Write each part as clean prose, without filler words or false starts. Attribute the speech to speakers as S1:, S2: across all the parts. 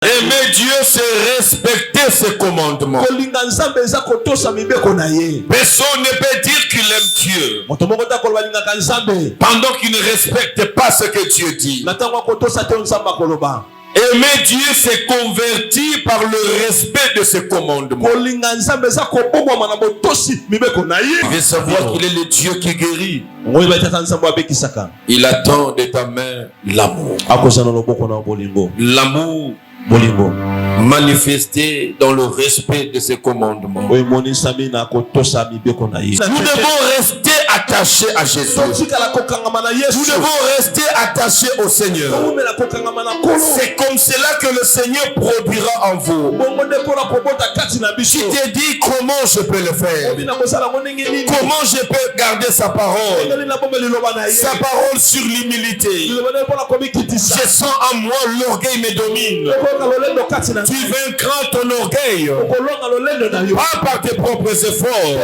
S1: Aimer Dieu, c'est respecter ses commandements. Personne ne peut dire qu'il aime Dieu pendant qu'il ne respecte pas ce que Dieu dit. Aimer Dieu, c'est convertir par le respect de ses commandements. Il veut savoir qu'il est le Dieu qui guérit. Il attend de ta main l'amour. L'amour manifesté dans le respect de ses commandements. Nous devons rester attachés à Jésus. Nous devons rester attachés au Seigneur. C'est comme cela que le Seigneur produira en vous. Tu te dis comment je peux le faire. Comment je peux garder sa parole. Sa parole sur l'humilité. Je sens en moi l'orgueil me domine. Tu vaincras ton orgueil pas par tes propres efforts.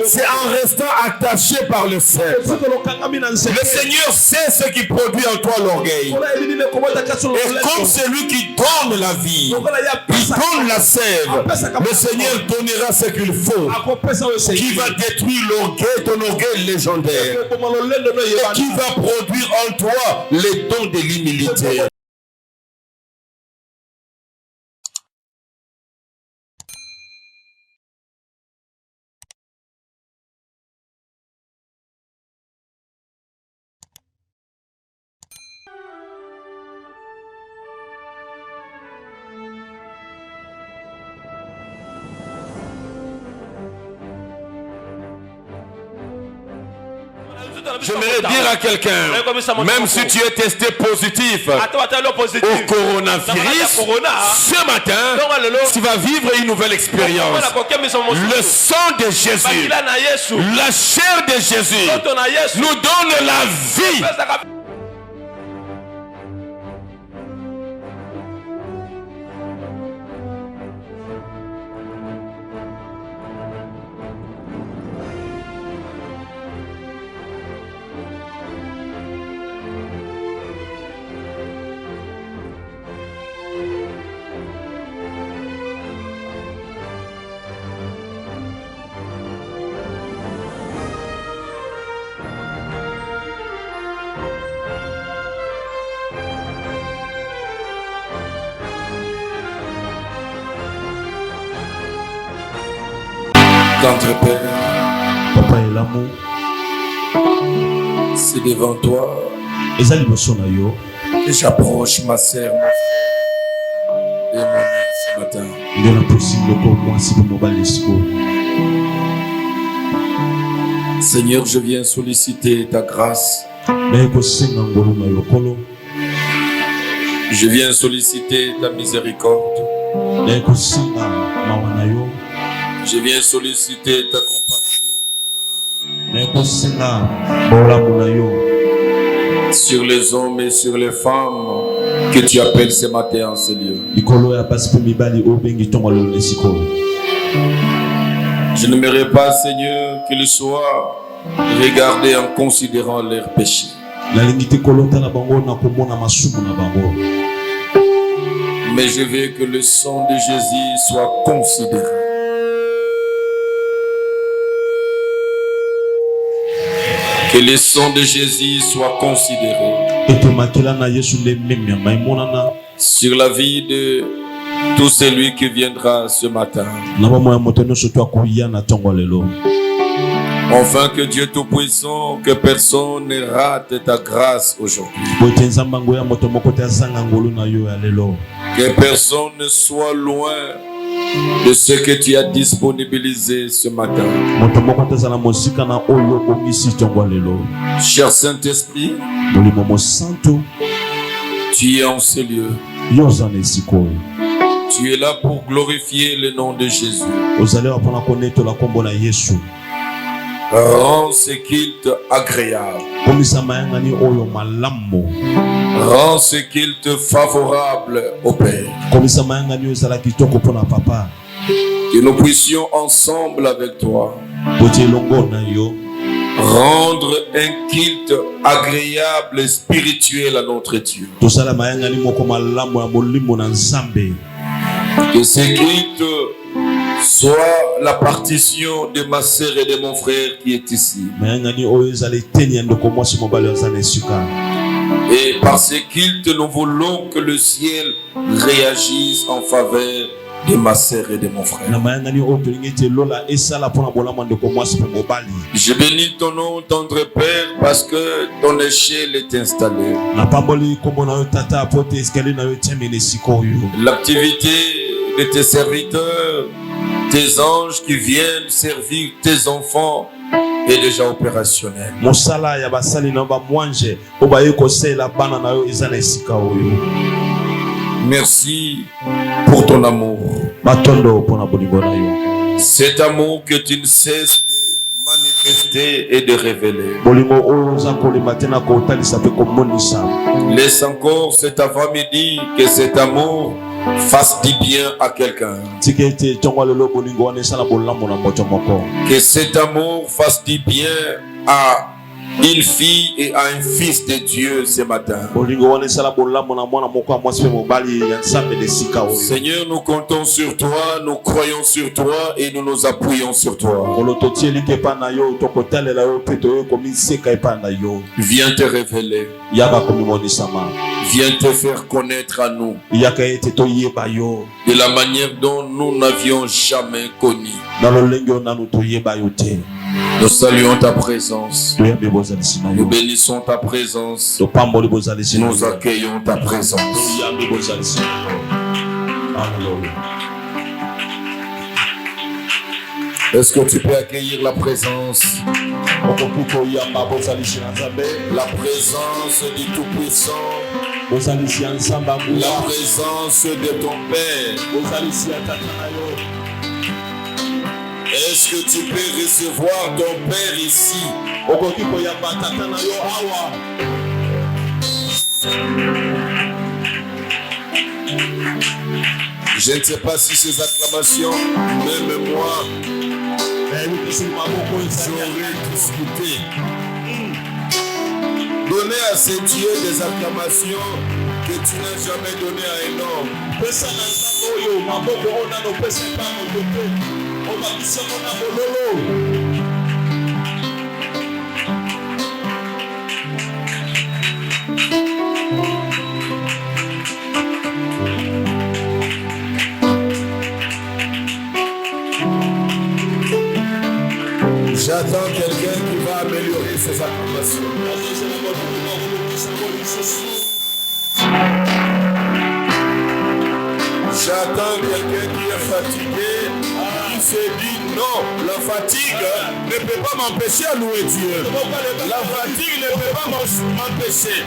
S1: C'est en restant attaché par le Seigneur. Le Seigneur sait ce qui produit en toi l'orgueil. Et comme celui qui donne la vie, il donne la sève, le Seigneur donnera ce qu'il faut, qui va détruire l'orgueil, ton orgueil légendaire, et qui va produire en toi les dons de l'humilité. J'aimerais dire à quelqu'un, même si tu es testé positif au coronavirus, ce matin, tu vas vivre une nouvelle expérience. Le sang de Jésus, la chair de Jésus nous donne la vie. Notre Père,
S2: Papa et l'amour,
S1: c'est devant toi
S2: et
S1: que j'approche ma sœur, mon frère et mon mère ce matin.
S2: Il est possible pour moi si vous
S1: Seigneur, je viens solliciter ta grâce. Je viens solliciter ta miséricorde. Je viens solliciter ta compassion sur les hommes et sur les femmes que tu appelles ce matin en ce lieu. Je n'aimerais pas, Seigneur, qu'ils soient regardés en considérant leurs péchés. Mais je veux que le sang de Jésus soit considéré. Que le sang de Jésus soit considéré sur la vie de tout celui qui viendra ce matin. Enfin que Dieu Tout-Puissant, que personne ne rate ta grâce aujourd'hui. Que personne ne soit loin de ce que tu as disponibilisé ce matin. Cher Saint-Esprit, tu es en ce lieu. Tu es là pour glorifier le nom de Jésus. Rends ce culte agréable. Rends ce culte favorable au Père. Que nous puissions ensemble avec toi rendre un culte agréable et spirituel à notre Dieu. Que ce culte soit la partition de ma sœur et de mon frère qui est ici. Et par ce culte, nous voulons que le ciel réagisse en faveur de ma sœur et de mon frère. Je bénis ton nom, tendre Père, parce que ton échelle est installée. L'activité de tes serviteurs, tes anges qui viennent servir tes enfants est déjà opérationnelle. Merci pour ton amour. Cet amour que tu ne cesses de manifester et de révéler. Laisse encore cet avant-midi que cet amour fasse du bien à quelqu'un. Que cet amour fasse du bien à une fille et à un fils de Dieu ce matin. Seigneur, nous comptons sur toi, nous croyons sur toi et nous nous appuyons sur toi. Viens te révéler. Viens te faire connaître à nous de la manière dont nous n'avions jamais connu. Nous saluons ta présence. Nous bénissons ta présence. Nous accueillons ta présence. Est-ce que tu peux accueillir la présence? La présence du Tout-Puissant. La présence de ton Père. Est-ce que tu peux recevoir ton Père ici? Je ne sais pas si ces acclamations, même moi, j'aurais discuté. Donner à ces dieux des acclamations que tu n'as jamais donné à un homme. J'attends quelqu'un qui va améliorer ses acclamations. J'attends quelqu'un qui est fatigué, qui se dit non, la fatigue ne peut pas m'empêcher à louer Dieu. La fatigue ne peut pas m'empêcher.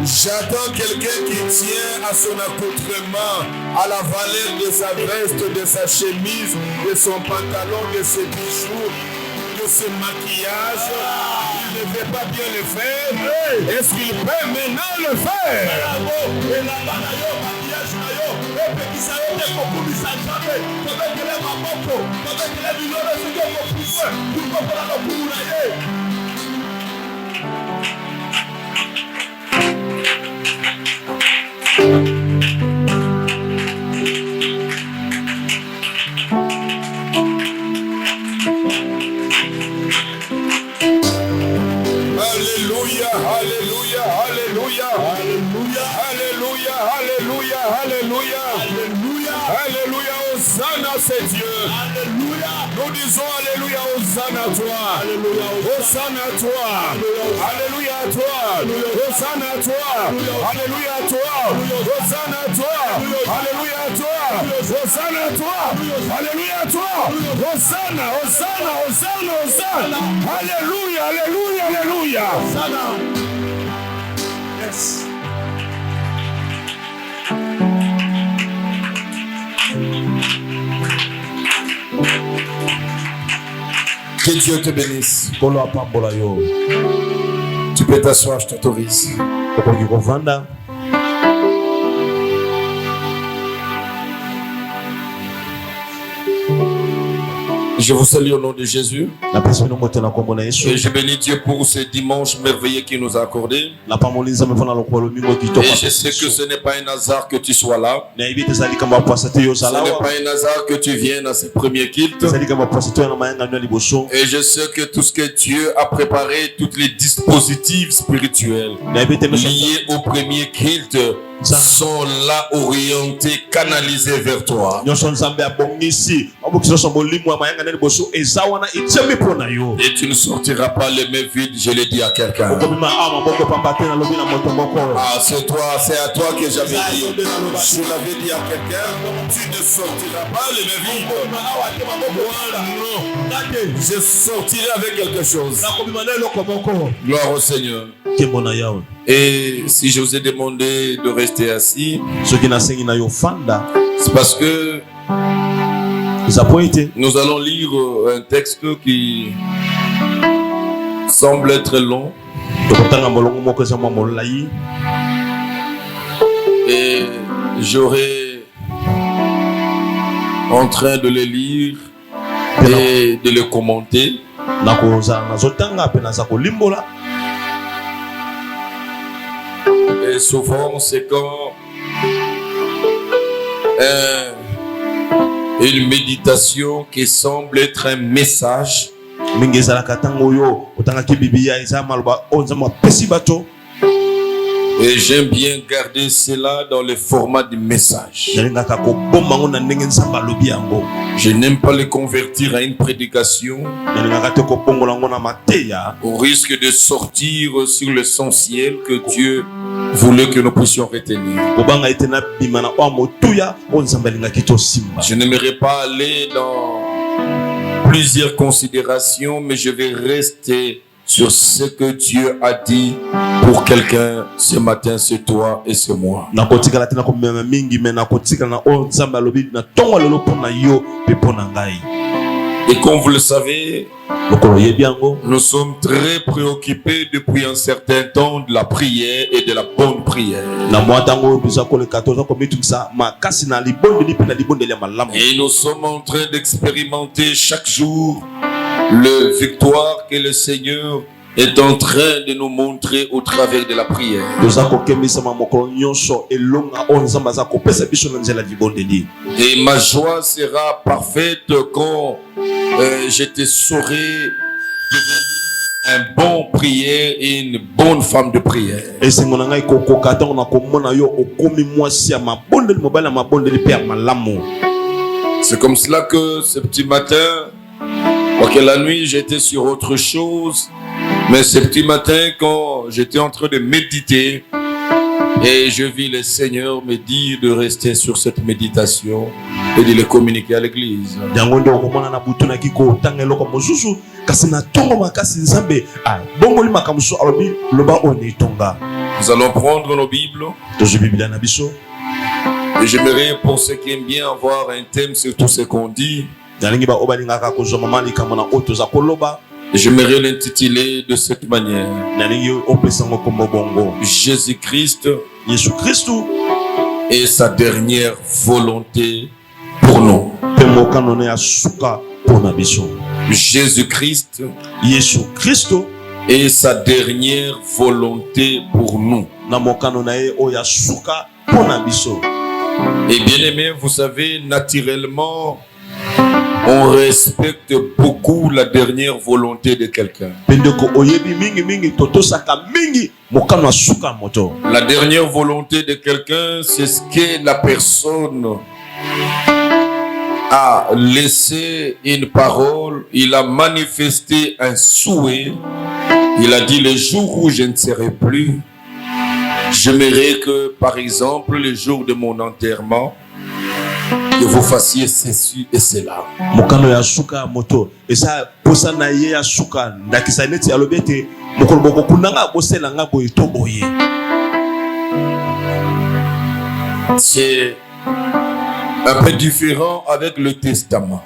S1: J'attends quelqu'un qui tient à son accoutrement, à la valeur de sa veste, de sa chemise, de son pantalon, de ses bijoux, de ce maquillage. Il ne veut pas bien le faire. Est-ce qu'il peut maintenant le faire? Alléluia, alléluia, alléluia, alléluia, alléluia, alléluia, alléluia, alléluia, alléluia, Hosanna c'est Dieu. Alléluia. Nous disons alléluia, Hosanna à toi. Alléluia, Hosanna à toi. Alléluia à toi. Hosanna à toi. Alléluia à toi. Hosanna à toi. Alléluia à toi. Hosanna à toi. Alléluia à toi. Hosanna, Hosanna, Hosanna, Hosanna. Alléluia, alléluia, alléluia. Hosanna. Yes. Que Dieu te bénisse. Tu peux t'asseoir, je t'autorise. Je vous salue au nom de Jésus. Et je bénis Dieu pour ce dimanche merveilleux qu'il nous a accordé. Et je sais que ce n'est pas un hasard que tu sois là. Ce n'est pas un hasard que tu viennes à ce premier culte. Et je sais que tout ce que Dieu a préparé, tous les dispositifs spirituels liés au premier culte sont là orientés, canalisés vers toi. Et tu ne sortiras pas les mains vides, je l'ai dit à quelqu'un. Ah, c'est toi, c'est à toi que j'avais dit. Je l'avais dit à quelqu'un, tu ne sortiras pas les mains vides. Moi, non. Je sortirai avec quelque chose. Gloire au Seigneur. Et si je vous ai demandé de rester assis, c'est parce que nous allons lire un texte qui semble être long. Et j'aurai en train de le lire et de le commenter. Et souvent, c'est quand une méditation qui semble être un message. Et j'aime bien garder cela dans le format du message. Je n'aime pas le convertir à une prédication au risque de sortir sur l'essentiel que Dieu voulait que nous puissions retenir. Je n'aimerais pas aller dans plusieurs considérations, mais je vais rester sur ce que Dieu a dit pour quelqu'un ce matin, c'est toi et c'est moi. Et comme vous le savez, nous sommes très préoccupés depuis un certain temps de la prière et de la bonne prière. Et nous sommes en train d'expérimenter chaque jour la victoire que le Seigneur est en train de nous montrer au travers de la prière. Et ma joie sera parfaite quand je te saurai devenir un bon prière et une bonne femme de prière. C'est comme cela que ce petit matin, ok, la nuit j'étais sur autre chose, mais ce petit matin quand j'étais en train de méditer et je vis le Seigneur me dire de rester sur cette méditation et de le communiquer à l'église. Nous allons prendre nos Bibles. Et j'aimerais, pour ceux qui aiment bien avoir un thème sur tout ce qu'on dit, j'aimerais l'intituler de cette manière: Jésus-Christ et sa dernière volonté pour nous. Jésus-Christ et sa dernière volonté pour nous. Et bien aimé, vous savez, naturellement, on respecte beaucoup la dernière volonté de quelqu'un. La dernière volonté de quelqu'un, c'est ce que la personne a laissé une parole, il a manifesté un souhait, il a dit: le jour où je ne serai plus, j'aimerais que, par exemple, le jour de mon enterrement, que vous fassiez ceci et cela. C'est un peu différent avec le testament.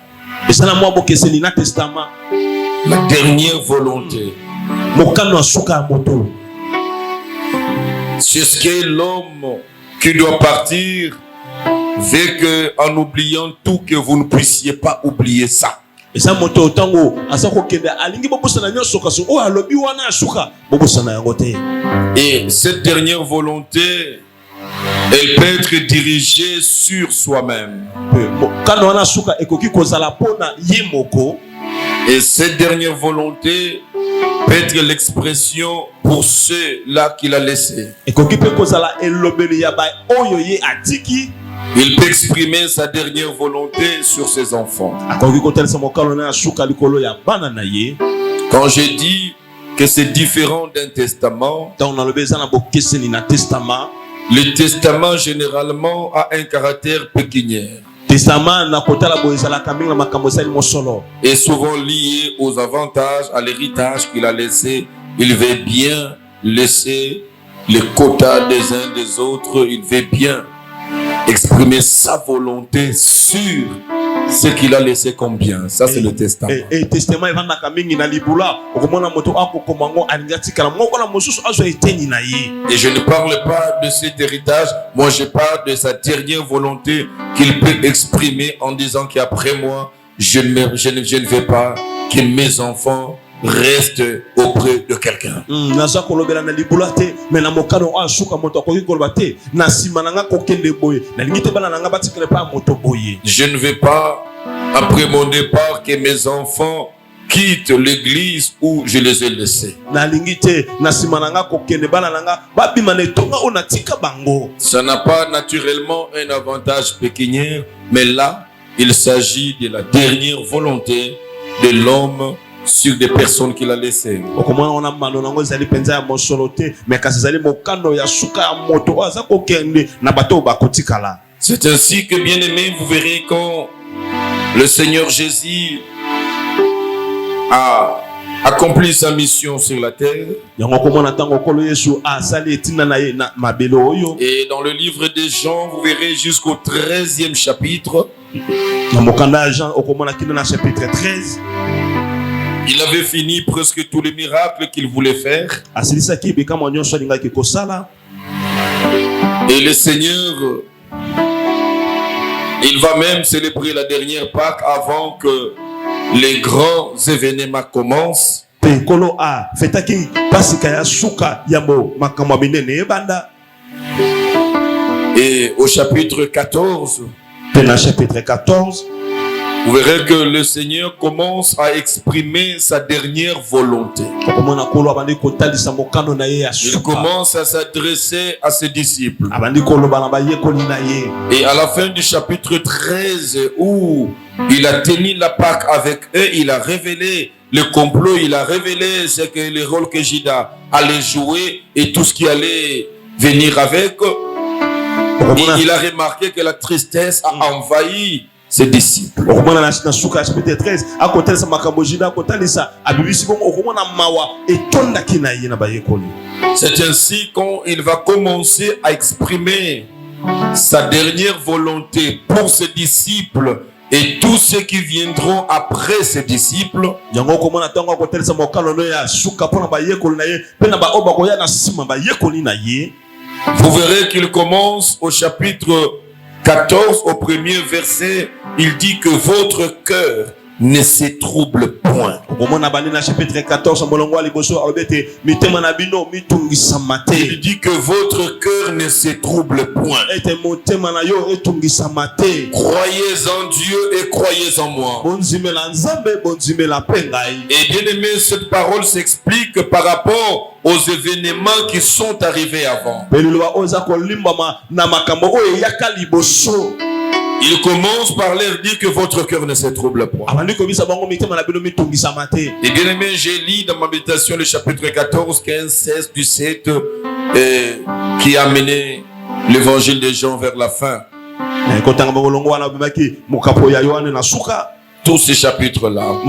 S1: La dernière volonté, c'est ce que l'homme qui doit partir veut que, en oubliant tout, que vous ne puissiez pas oublier ça.
S2: Et ça moto tango asako kende alingi bobosana nyoso kaso o alobi wana asuka bobosana yango te.
S1: Et cette dernière volonté, elle peut être dirigée sur soi-même.
S2: Quand on a asuka ekoki kozala pona yemoko.
S1: Et cette dernière volonté peut être l'expression pour ceux-là qu'il a laissés.
S2: Ekoki pe kozala elobeli ya ba oyo ye atiki.
S1: Il peut exprimer sa dernière volonté sur ses enfants. Quand j'ai dit que c'est différent d'un testament, le testament généralement a un caractère pécuniaire et souvent lié aux avantages, à l'héritage qu'il a laissé. Il veut bien laisser les quotas des uns des autres, il veut bien exprimer sa volonté sur ce qu'il a laissé comme bien. Ça, c'est le testament. Et je ne parle pas de cet héritage. Moi, je parle de sa dernière volonté qu'il peut exprimer en disant qu'après moi, je ne vais pas que mes enfants reste auprès de quelqu'un. Je ne veux pas, après mon départ, que mes enfants quittent l'église où je les ai laissés. Ça n'a pas naturellement un avantage pécuniaire, mais là, il s'agit de la dernière volonté de l'homme sur des personnes qu'il a laissées. C'est ainsi que, bien aimé, vous verrez quand le Seigneur Jésus a accompli sa mission sur la terre. Et dans le livre de Jean, vous verrez jusqu'au 13e chapitre. Il avait fini presque tous les miracles qu'il voulait faire. Et le Seigneur, il va même célébrer la dernière Pâque avant que les grands événements commencent. Et au chapitre 14, vous verrez que le Seigneur commence à exprimer sa dernière volonté. Il commence à s'adresser à ses disciples. Et à la fin du chapitre 13, où il a tenu la Pâque avec eux, il a révélé le complot, il a révélé ce que le rôle que Judas allait jouer et tout ce qui allait venir avec. Et il a remarqué que la tristesse a envahi ses disciples. C'est ainsi qu'il va commencer à exprimer sa dernière volonté pour ses disciples et tous ceux qui viendront après ses disciples. Vous verrez qu'il commence au chapitre 14, au premier verset, il dit que votre cœur ne se trouble point. Il dit que votre cœur ne se trouble point. Croyez en Dieu et croyez en moi. Et bien aimé, cette parole s'explique par rapport aux événements qui sont arrivés avant. Il commence par leur dire que votre cœur ne se trouble point. Et bien aimé, j'ai lu dans ma méditation le chapitre 14, 15, 16, 17 qui a mené l'évangile des gens vers la fin. Tous ces chapitres-là.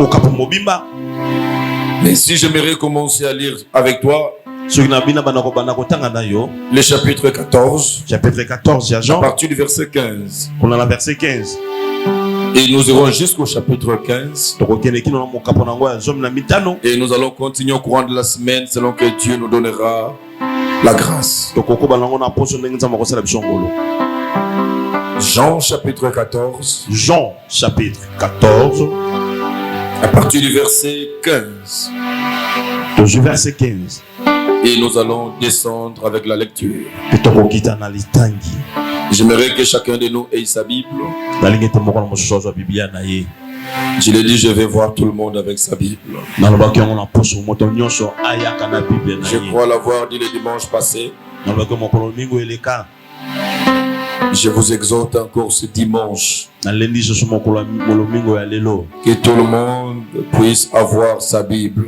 S1: Mais si j'aimerais commencer à lire avec toi le chapitre 14, à partir du verset 15. Et nous irons jusqu'au chapitre 15. Et nous allons continuer au courant de la semaine selon que Dieu nous donnera la grâce. Jean chapitre 14.
S2: Jean chapitre 14.
S1: À partir du verset 15.
S2: Du verset 15.
S1: Et nous allons descendre avec la lecture.
S2: Petokokita na litangi.
S1: J'aimerais que chacun de nous ait sa Bible.
S2: Balingete moko na mosozo Biblia na ye.
S1: Je l'ai dit, je vais voir tout le monde avec sa Bible. Je crois l'avoir dit le dimanche passé. Je vous exhorte encore ce dimanche que tout le monde puisse avoir sa Bible.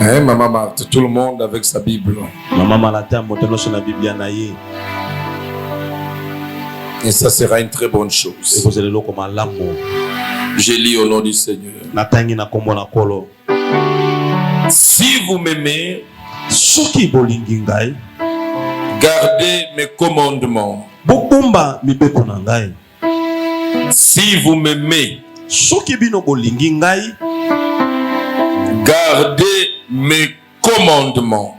S1: Hein, Maman Marthe, tout le monde avec sa Bible. Et ça sera une très bonne chose. Je lis au nom du Seigneur. Si vous m'aimez, gardez mes commandements. Si vous m'aimez, gardez mes commandements.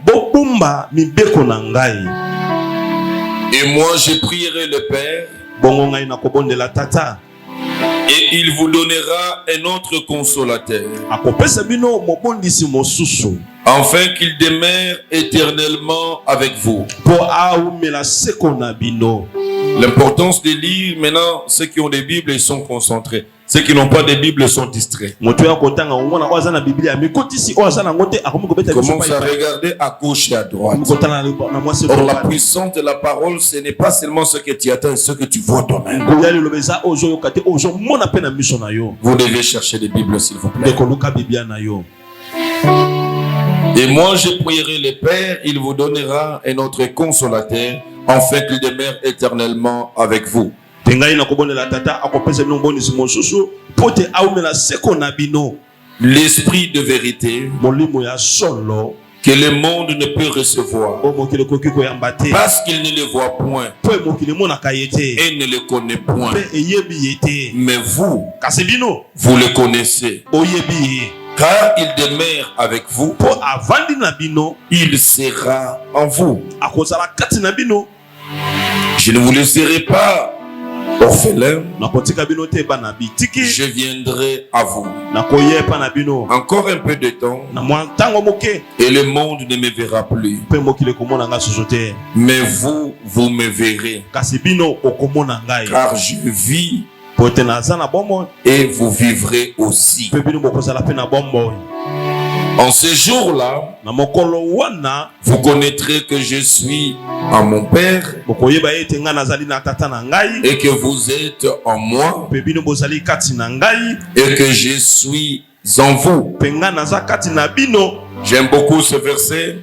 S1: Et moi je prierai le Père, et il vous donnera un autre consolateur, afin qu'il demeure éternellement avec vous. L'importance de lire maintenant, ceux qui ont des Bibles, ils sont concentrés. Ceux qui n'ont pas de Bible sont distraits. Commence à regarder à gauche et à droite. Or, la puissance de la parole, ce n'est pas seulement ce que tu attends, ce que tu vois toi-même. Vous devez chercher des Bibles, s'il vous plaît. Et moi, je prierai le Père, il vous donnera un autre consolateur, afin qu'il demeure éternellement avec vous. L'esprit de vérité que le monde ne peut recevoir parce qu'il ne le voit point et ne le connaît point. Mais vous, vous le connaissez. Car il demeure avec vous, il sera en vous. Je ne vous laisserai pas orphelin, je viendrai à vous. Encore un peu de temps, et le monde ne me verra plus. Mais vous, vous me verrez. Car je vis et vous vivrez aussi. En ce jour-là, vous connaîtrez que je suis en mon Père et que vous êtes en moi et que je suis en vous. J'aime beaucoup ce verset.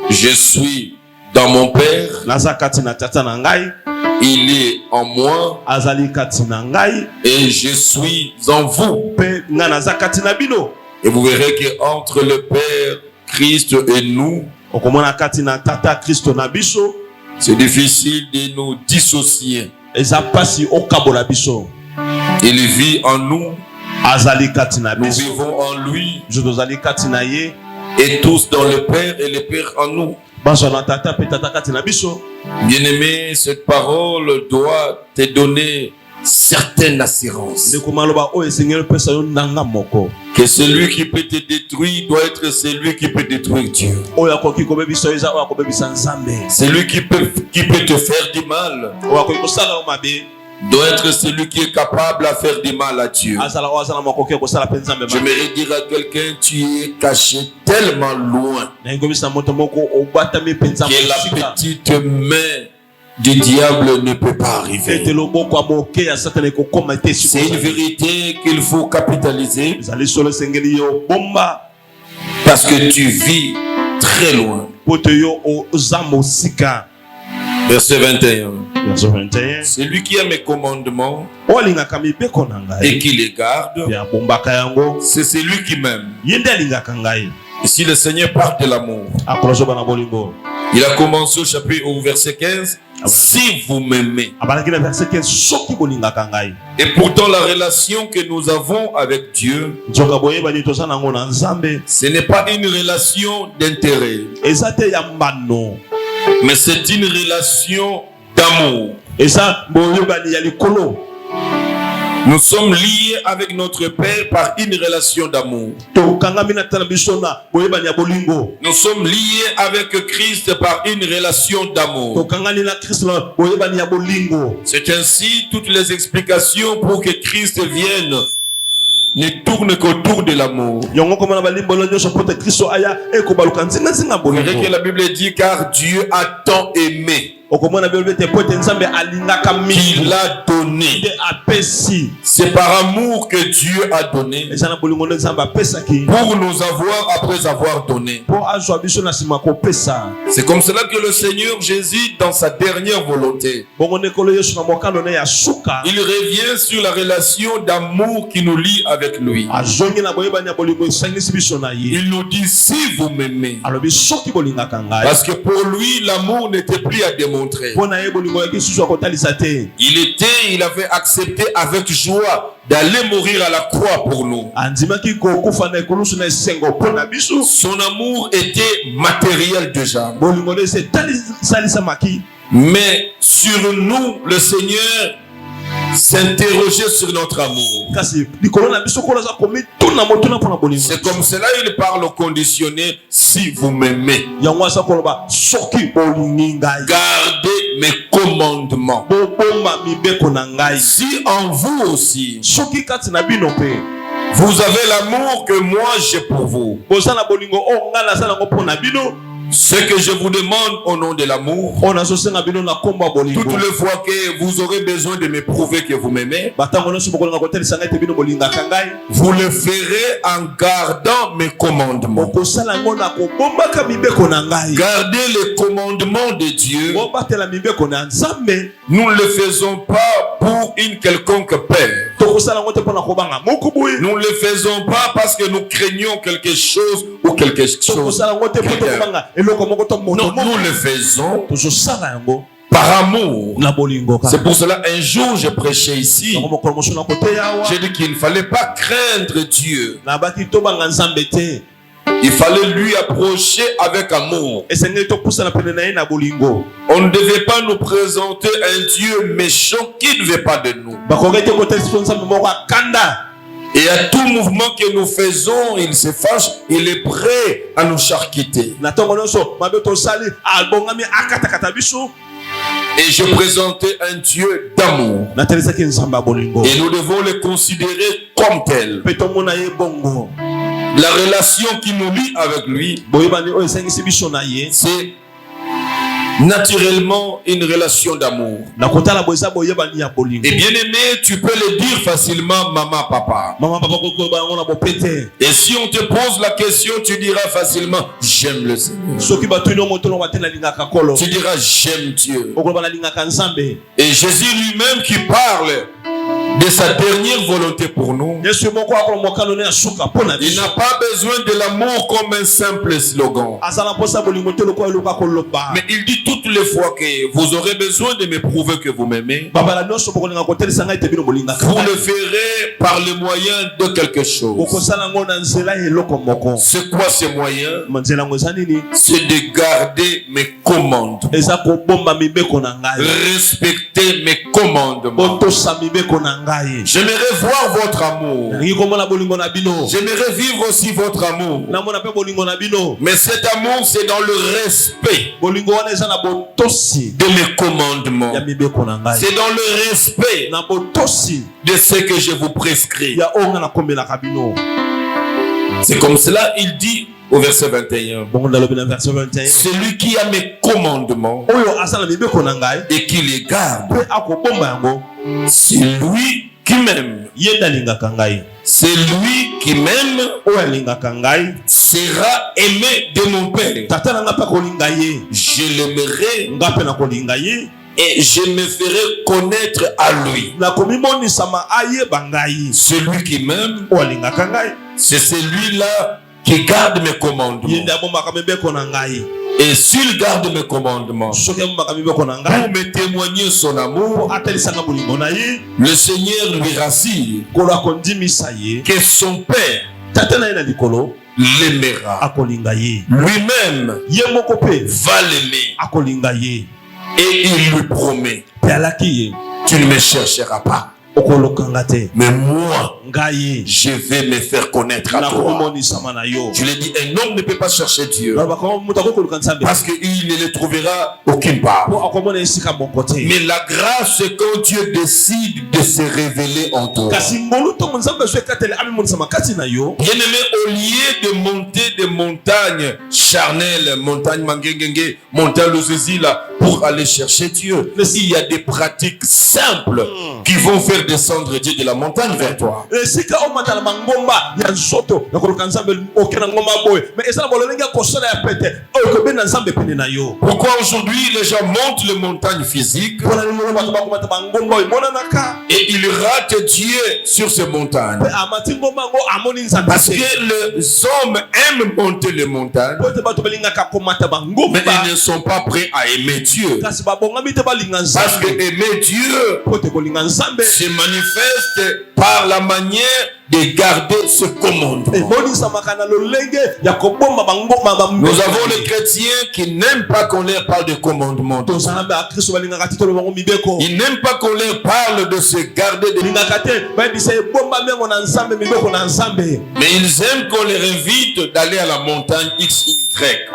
S1: Je suis dans mon Père, il est en moi et je suis en vous. Et vous verrez qu'entre le Père, Christ et nous, c'est difficile de nous dissocier. Il vit en nous, nous vivons en lui, et tous dans le Père et le Père en nous. Bien-aimé, cette parole doit te donner certaines assurances. Que celui qui peut te détruire doit être celui qui peut détruire Dieu. Celui qui peut te faire du mal doit être celui qui est capable à faire du mal à Dieu. J'aimerais dire à quelqu'un, tu es caché tellement loin que la petite main du diable ne peut pas arriver. C'est une vérité qu'il faut capitaliser parce que tu vis très loin. Verset 21. Celui qui a mes commandements et qui les garde, c'est celui qui m'aime. Ici, le Seigneur parle de l'amour. Il a commencé au verset 15. Si vous m'aimez. Et pourtant, la relation que nous avons avec Dieu, ce n'est pas une relation d'intérêt, mais c'est une relation d'amour. Nous sommes liés avec notre Père par une relation d'amour. Nous sommes liés avec Christ par une relation d'amour. C'est ainsi toutes les explications pour que Christ vienne ne tournent qu'autour de l'amour. Vous verrez que la Bible dit car Dieu a tant aimé qu'il a donné. C'est par amour que Dieu a donné pour nous avoir après avoir donné. C'est comme cela que le Seigneur Jésus, dans sa dernière volonté, il revient sur la relation d'amour qui nous lie avec lui. Il nous dit si vous m'aimez, parce que pour lui l'amour n'était plus à démontrer. Il avait accepté avec joie d'aller mourir à la croix pour nous. Son amour était matériel déjà. Mais sur nous, le Seigneur s'interroger sur notre amour. C'est comme cela il parle au conditionné si vous m'aimez. Gardez mes commandements. Si en vous aussi vous avez l'amour que moi j'ai pour vous, ce que je vous demande au nom de l'amour, toutes les fois que vous aurez besoin de me prouver que vous m'aimez, vous le ferez en gardant mes commandements. Gardez les commandements de Dieu. Nous ne le faisons pas pour une quelconque peur. Nous ne le faisons pas parce que nous craignons quelque chose ou quelque chose. Non, nous le faisons par amour. C'est pour cela un jour je prêchais ici. J'ai dit qu'il ne fallait pas craindre Dieu. Il fallait lui approcher avec amour. On ne devait pas nous présenter un Dieu méchant qui ne veut pas de nous. Et à tout mouvement que nous faisons, il se fâche, il est prêt à nous charcuter. Et je présentais un Dieu d'amour. Et nous devons le considérer comme tel. La relation qui nous lie avec lui, c'est naturellement une relation d'amour. Et bien aimé, tu peux le dire facilement maman, papa. Et si on te pose la question, tu diras facilement j'aime le Seigneur. Tu diras j'aime Dieu. Et Jésus lui-même qui parle de sa dernière volonté pour nous, il n'a pas besoin de l'amour comme un simple slogan. Mais il dit toutes les fois que vous aurez besoin de me prouver que vous m'aimez, vous le ferez par le moyen de quelque chose. C'est quoi ce moyen? C'est de garder mes commandements, respecter mes commandements. J'aimerais voir votre amour. J'aimerais vivre aussi votre amour. Mais cet amour, c'est dans le respect de mes commandements. C'est dans le respect de ce que je vous prescris. C'est comme cela, il dit au verset 21. Celui qui a mes commandements et qui les garde, c'est lui qui m'aime. C'est lui qui m'aime sera aimé de mon Père. Je l'aimerai et je me ferai connaître à lui. Celui qui m'aime, c'est celui-là qui garde mes commandements. Et s'il garde mes commandements pour me témoigner son amour, le Seigneur lui rassure que son Père l'aimera. Lui-même va l'aimer. Et il lui promet, tu ne me chercheras pas. Mais moi, je vais me faire connaître à toi. Je l'ai dit, un homme ne peut pas chercher Dieu parce qu'il ne le trouvera aucune part. Mais la grâce, c'est quand Dieu décide de se révéler en toi. Bien-aimé, au lieu de monter des montagnes charnelles, montagne Mangengenge, montagne Lozizila, pour aller chercher Dieu, il y a des pratiques simples qui vont faire descendre Dieu de la montagne vers toi. Pourquoi aujourd'hui les gens montent les montagnes physiques et ils ratent Dieu sur ces montagnes? Parce que les hommes aiment monter les montagnes, mais ils ne sont pas prêts à aimer Dieu. Parce que aimer Dieu se manifeste par la manière de garder ce commandement. Nous avons les chrétiens qui n'aiment pas qu'on leur parle de commandement. Ils n'aiment pas qu'on leur parle de se garder de... Mais ils aiment qu'on les invite d'aller à la montagne X ou Y.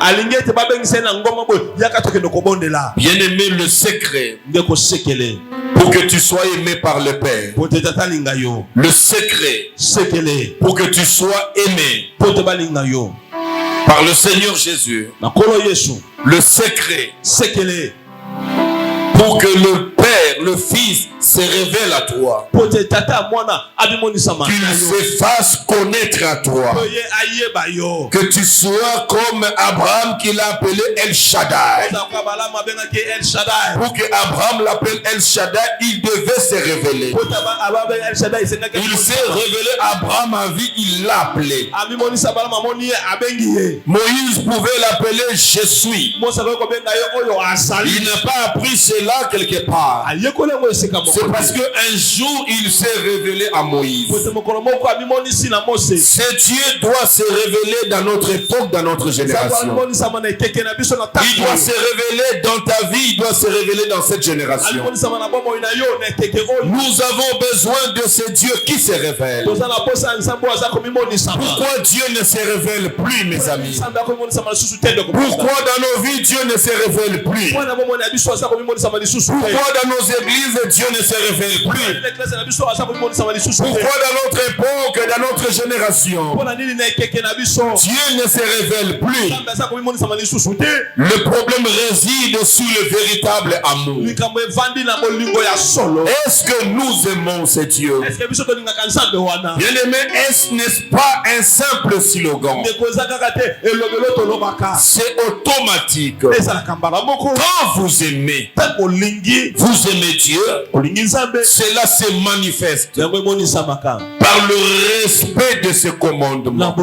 S1: Bien aimé, le secret pour que tu sois aimé par le Père, le secret pour que tu sois aimé par le Seigneur Jésus, le secret pour que le Père, le Fils se révèle à toi, qu'il se fasse connaître à toi, que tu sois comme Abraham qui l'a appelé El Shaddai. Pour que Abraham l'appelle El Shaddai, il devait se révéler. Il s'est révélé à Abraham à vie, il l'a appelé. Moïse pouvait l'appeler Je suis. Il n'a pas appris cela quelque part. C'est parce qu'un jour il s'est révélé à Moïse. Ce Dieu doit se révéler dans notre époque, dans notre génération. Il doit se révéler dans ta vie, il doit se révéler dans cette génération. Nous avons besoin de ce Dieu qui se révèle. Pourquoi Dieu ne se révèle plus, mes amis? Pourquoi dans nos vies Dieu ne se révèle plus? Pourquoi dans nos églises Dieu ne se révèle plus? Pourquoi dans notre époque, dans notre génération Dieu ne se révèle plus? Le problème réside sur le véritable amour. Est-ce que nous aimons ce Dieu? Bien-aimé, n'est-ce pas un simple slogan? C'est automatique. Quand vous aimez Dieu, cela se manifeste par le respect de ses commandements.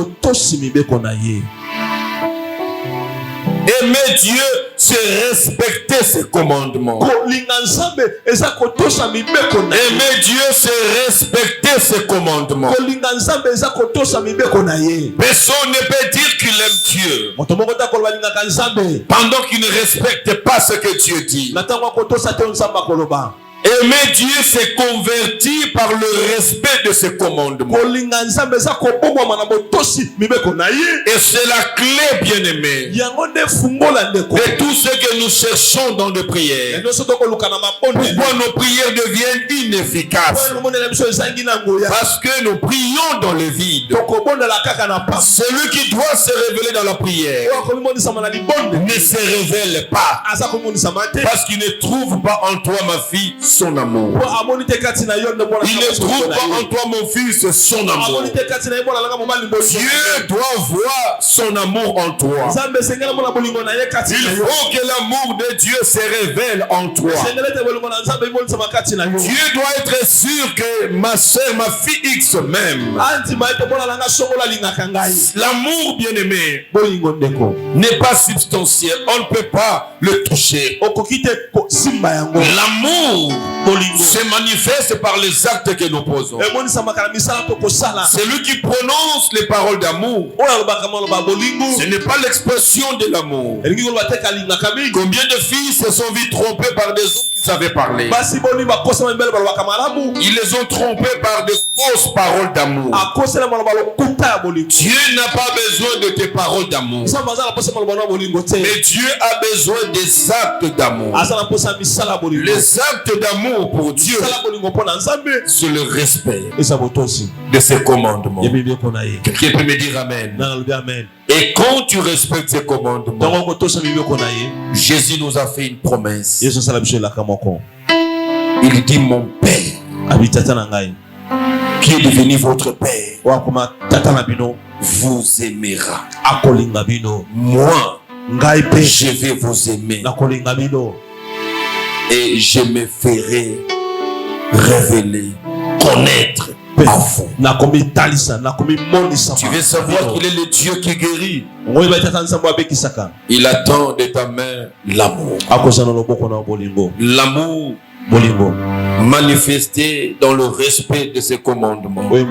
S1: Aimer Dieu, c'est respecter ses commandements. Aimer Dieu, c'est respecter ses commandements. Personne ne peut dire qu'il aime Dieu pendant qu'il ne respecte pas ce que Dieu dit. Aimer Dieu, c'est converti par le respect de ses commandements. Et c'est la clé, bien-aimée, de tout ce que nous cherchons dans nos prières. Pourquoi nos prières deviennent inefficaces? Parce que nous prions dans le vide. Celui qui doit se révéler dans la prière ne se révèle pas, parce qu'il ne trouve pas en toi, ma fille, son amour. Il ne trouve pas en toi, mon fils, son amour. Dieu doit voir son amour en toi. Il faut que l'amour de Dieu se révèle en toi. Dieu doit être sûr que ma soeur, ma fille X m'aime. L'amour, bien-aimé, n'est pas substantiel. On ne peut pas le toucher. L'amour se manifeste par les actes que nous posons. C'est lui qui prononce les paroles d'amour. Ce n'est pas l'expression de l'amour. Combien de filles se sont vues trompées par des hommes qui savaient parler? Ils les ont trompées par de fausses paroles d'amour. Dieu n'a pas besoin de tes paroles d'amour, mais Dieu a besoin des actes d'amour. Les actes d'amour pour Dieu, c'est le respect de ses commandements. Quelqu'un peut me dire Amen. Et quand tu respectes ses commandements, Jésus nous a fait une promesse. Il dit mon Père, qui est devenu votre Père, vous aimera. Moi, je vais vous aimer et je me ferai révéler, connaître à vous. Tu veux savoir qu'il est le Dieu qui guérit? Il attend de ta main l'amour. L'amour manifesté dans le respect de ses commandements. C'est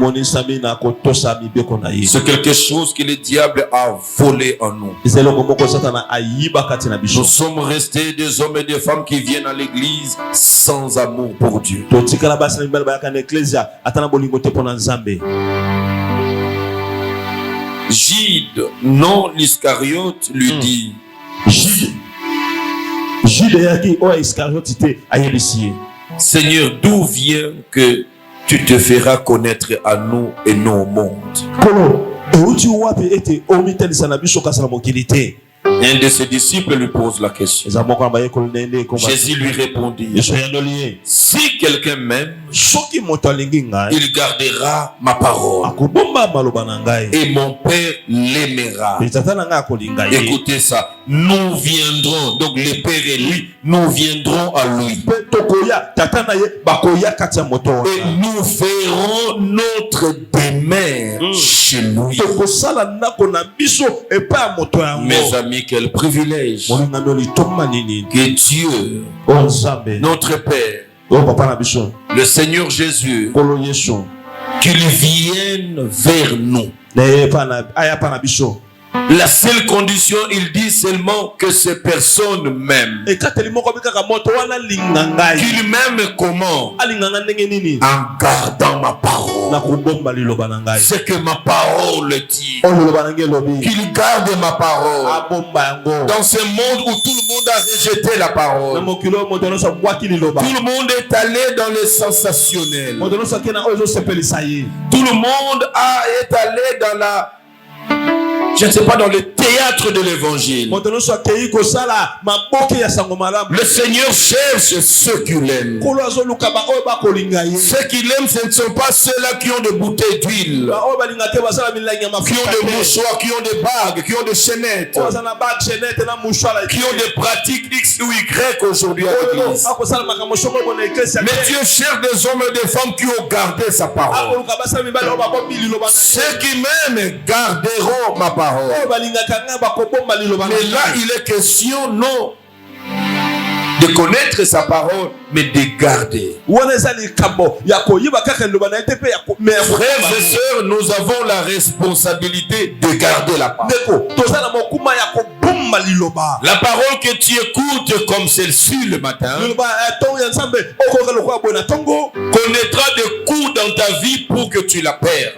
S1: quelque chose que le diable a volé en nous. Nous sommes restés des hommes et des femmes qui viennent à l'église sans amour pour Dieu. Jude, non l'Iscariote, lui dit, Seigneur, d'où vient que tu te feras connaître à nous et non au monde? Un de ses disciples lui pose la question. Jésus lui répondit, si quelqu'un m'aime, il gardera ma parole et mon Père l'aimera. Écoutez ça, nous viendrons, donc le Père et lui, nous viendrons à lui et nous ferons notre demeure chez lui. Mes amis, quel privilège que Dieu, notre Père, le Seigneur Jésus, qu'il vienne vers nous. La seule condition, il dit seulement que ces personnes m'aiment. Qu'il m'aime comment? En gardant ma parole. C'est que ma parole dit. Qu'il garde ma parole. Dans ce monde où tout le monde a rejeté la parole, tout le monde est allé dans le sensationnel, tout le monde est allé dans la, je ne sais pas, dans le théâtre de l'évangile. Le Seigneur cherche ceux qu'il aime. Ceux qu'il aime, ce ne sont pas ceux-là qui ont des bouteilles d'huile, qui ont des mouchoirs, qui ont des bagues, qui ont des chaînettes, qui ont des pratiques X ou Y aujourd'hui à l'église. Mais Dieu cherche des hommes et des femmes qui ont gardé sa parole. Ceux qui m'aiment garderont ma parole. Mais là, il est question non de connaître sa parole, mais de garder. Frères et sœurs, nous avons la responsabilité de garder la parole. La parole que tu écoutes comme celle-ci le matin connaîtra des coups dans ta vie pour que tu la perdes.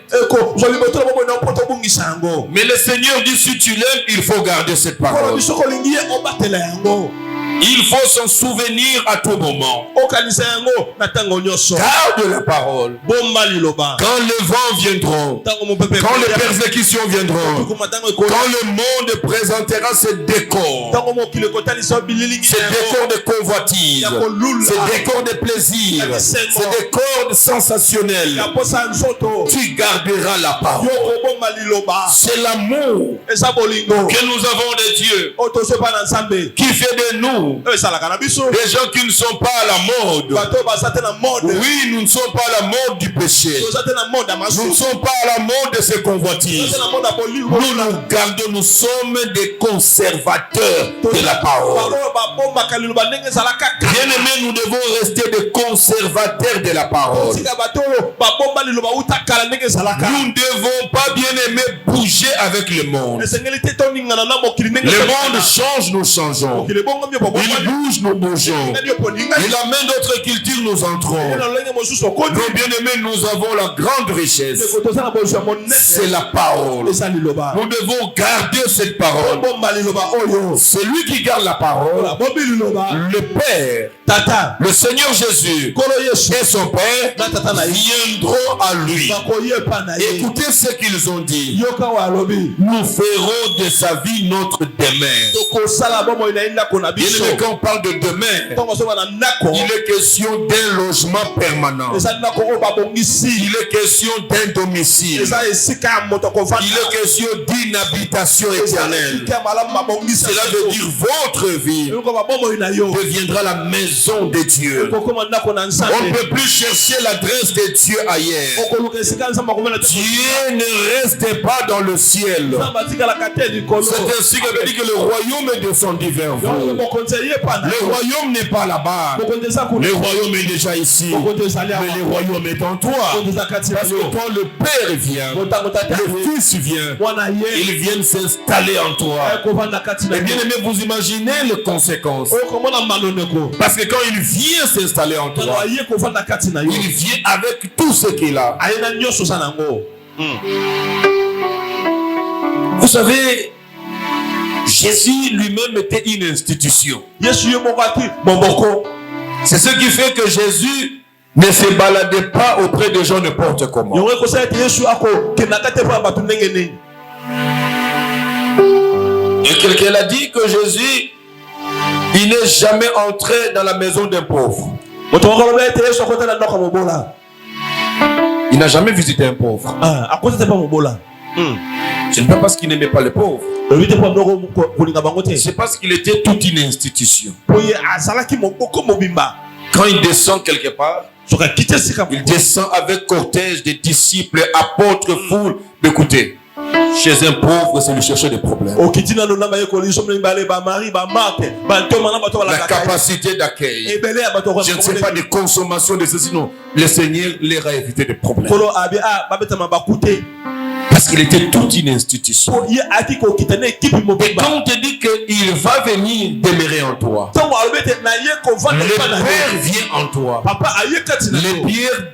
S1: Mais le Seigneur dit, si tu l'aimes, il faut garder cette parole. Il faut s'en souvenir à tout moment. Garde la parole. Quand les vents viendront, quand les persécutions viendront, quand le monde présentera ses décors, ces décors de convoitise, ces décors de plaisir, ces décors de sensationnels, tu garderas la parole. C'est l'amour que nous avons de Dieu qui fait de nous nous. Des gens qui ne sont pas à la mode. Oui, nous ne sommes pas à la mode du péché. Nous ne sommes pas à la mode de ces convoitises. Nous gardons, nous sommes des conservateurs de la parole. Bien-aimés, nous devons rester des conservateurs de la parole. Nous ne devons pas, bien-aimés, bouger avec le monde. Le monde change, nous changeons. Il bouge, nous bougeons. Il amène d'autres cultures, nous entrons. Nos bien-aimés, nous avons la grande richesse. C'est la parole. Nous devons garder cette parole. Celui qui garde la parole, le Père, le Seigneur Jésus et son Père viendront à lui. Écoutez ce qu'ils ont dit. Nous ferons de sa vie notre demeure. Et quand on parle de demeure, il est question d'un logement permanent. Il est question d'un domicile. Il est question d'une habitation éternelle. Cela veut dire votre vie deviendra la maison de Dieu. On ne peut plus chercher l'adresse de Dieu ailleurs. Dieu ne reste pas dans le ciel. C'est ainsi que veut dire que le royaume est descendu vers vous. Le royaume n'est pas là-bas. Le royaume est déjà ici. Mais le royaume est en toi. Parce que quand le Père vient, le Fils vient, ils viennent s'installer en toi. Et bien aimé, vous imaginez les conséquences. Parce que quand il vient s'installer en toi, il vient avec tout ce qu'il a. Vous savez, Jésus lui-même était une institution. C'est ce qui fait que Jésus ne se baladait pas auprès des gens n'importe comment. Et quelqu'un a dit que Jésus, il n'est jamais entré dans la maison d'un pauvre. Il n'a jamais visité un pauvre. Ce n'est pas parce qu'il n'aimait pas les pauvres. C'est parce qu'il était toute une institution. Quand il descend quelque part, il descend avec cortège de disciples, apôtres, foule. Écoutez, chez un pauvre, c'est lui chercher des problèmes. La capacité d'accueil. Je ne sais pas de consommation de ceci, non. Le Seigneur leur a évité des problèmes. Parce qu'il était toute une institution. Et quand on te dit qu'il va venir demeurer en toi, le Père vient en toi.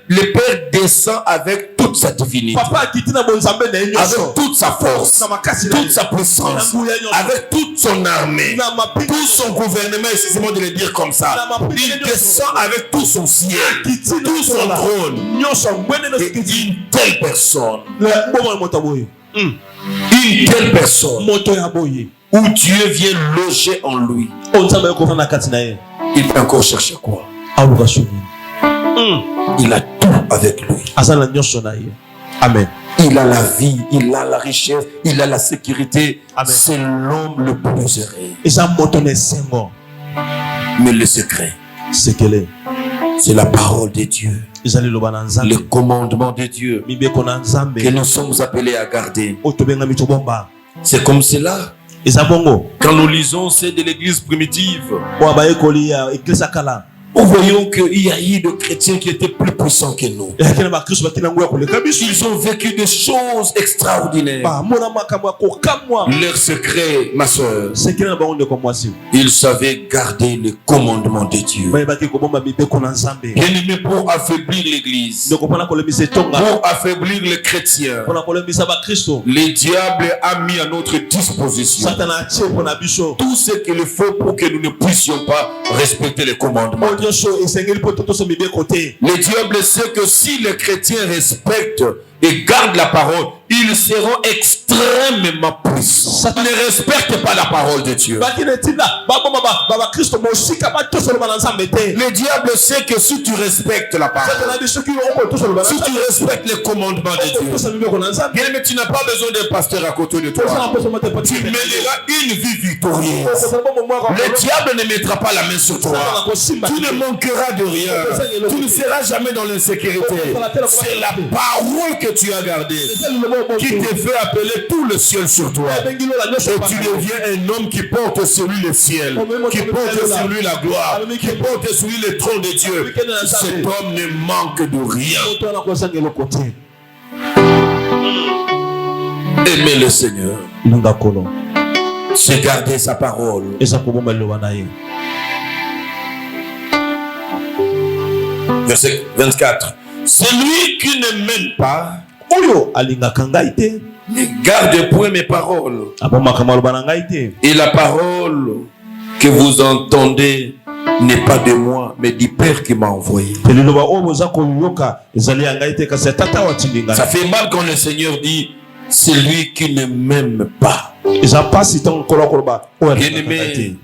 S1: Le Père descend avec toute sa divinité, avec toute sa force, toute sa puissance, avec toute son armée, tout son gouvernement, excusez-moi de le dire comme ça. Il descend avec tout son ciel, tout son trône. Et une telle personne, une telle personne où Dieu vient loger en lui, il peut encore chercher quoi? Il a tout avec lui. Amen. Il a la vie, il a la richesse, il a la sécurité. C'est l'homme le plus heureux. Mais le secret, c'est la parole de Dieu, le commandement de Dieu que nous sommes appelés à garder. C'est comme cela. Quand nous lisons c'est de l'église primitive, nous voyons qu'il y a eu des chrétiens qui étaient plus puissants que nous. Ils ont vécu des choses extraordinaires. Leur secret, ma soeur, ils savaient garder le commandement de Dieu. Bien-aimé, pour affaiblir l'église, pour affaiblir les chrétiens, le diable a mis à notre disposition tout ce qu'il faut pour que nous ne puissions pas respecter les commandements. Le diable sait que si les chrétiens respectent et gardent la parole, ils seront extrêmement puissants. Ils ne respectent pas la parole de Dieu. Le diable sait que si tu respectes la parole, si tu respectes les commandements de Dieu, mais tu n'as pas besoin d'un pasteur à côté de toi. Tu mèneras une vie victorieuse. Le diable ne mettra pas la main sur toi. Tu ne manqueras de rien. Tu ne seras jamais dans l'insécurité. C'est la parole que tu as gardée qui te fait appeler tout le ciel sur toi. Et tu deviens un homme qui porte sur lui le ciel, qui porte sur lui la gloire, qui porte sur lui le trône de Dieu. Cet homme ne manque de rien. Aimer le Seigneur, c'est garder sa parole. Verset 24. Celui qui ne m'aime pas ne garde point mes paroles. Et la parole que vous entendez n'est pas de moi, mais du Père qui m'a envoyé. Ça fait mal quand le Seigneur dit celui qui ne m'aime pas. Bien-aimé,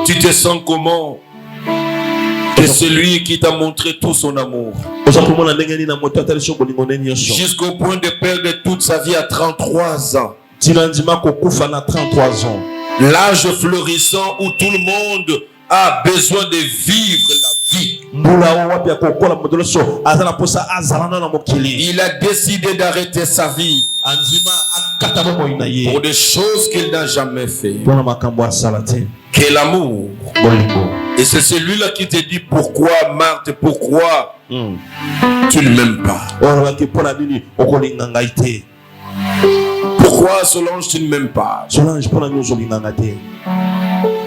S1: tu te sens comment? C'est celui qui t'a montré tout son amour. Jusqu'au point de perdre toute sa vie à 33 ans. L'âge florissant où tout le monde a besoin de vivre la vie. Il a décidé d'arrêter sa vie pour des choses qu'il n'a jamais fait. Quel amour. Et c'est celui-là qui te dit pourquoi, Marthe, pourquoi tu ne m'aimes pas? Pourquoi Solange tu ne m'aimes pas?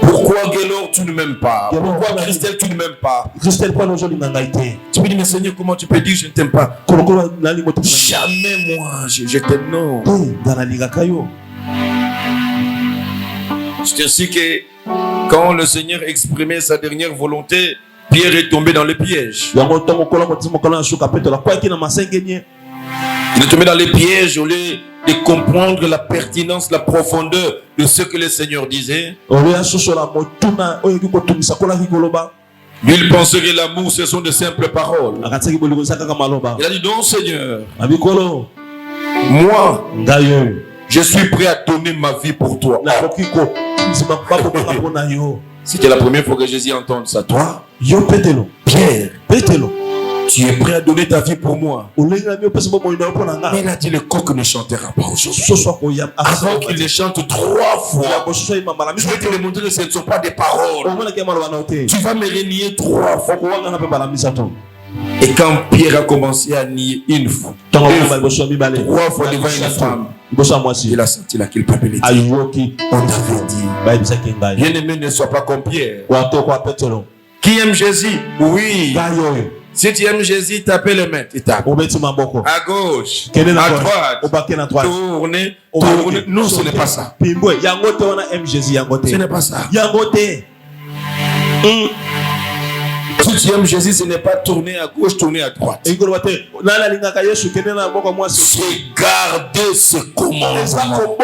S1: Pourquoi Guélor tu ne m'aimes pas? Pourquoi Christelle tu ne m'aimes pas? Tu me dis mais Seigneur, comment tu peux dire je ne t'aime pas? Jamais moi je t'aime, non. C'est ainsi que quand le Seigneur exprimait sa dernière volonté, Pierre est tombé dans le piège. Il est tombé dans le piège au lieu de comprendre la pertinence, la profondeur de ce que le Seigneur disait. Lui, il pensait que l'amour, ce sont de simples paroles. Il a dit non, Seigneur, moi, je suis prêt à donner ma vie pour toi. C'était la première fois que Jésus entend ça. Toi, Pierre, tu es prêt à donner ta vie pour moi. Mais il a dit le coq ne chantera pas aujourd'hui. Avant qu'il le chante 3 fois, je vais te montrer que ce ne sont pas des paroles. Tu vas me renier 3 fois. Et quand Pierre a commencé à nier une fois, 3 fois devant une femme, il a senti la culpabilité. On t'avait dit, bien-aimé, ne sois pas comme Pierre. Qui aime Jésus? Oui. Si tu aimes Jésus, tapez le maître. À gauche, à droite, tournez. Non, ce n'est pas ça. Ce n'est pas ça. Si tu aimes Jésus, ce n'est pas tourner à gauche, tourner à droite. C'est garder ce commandement.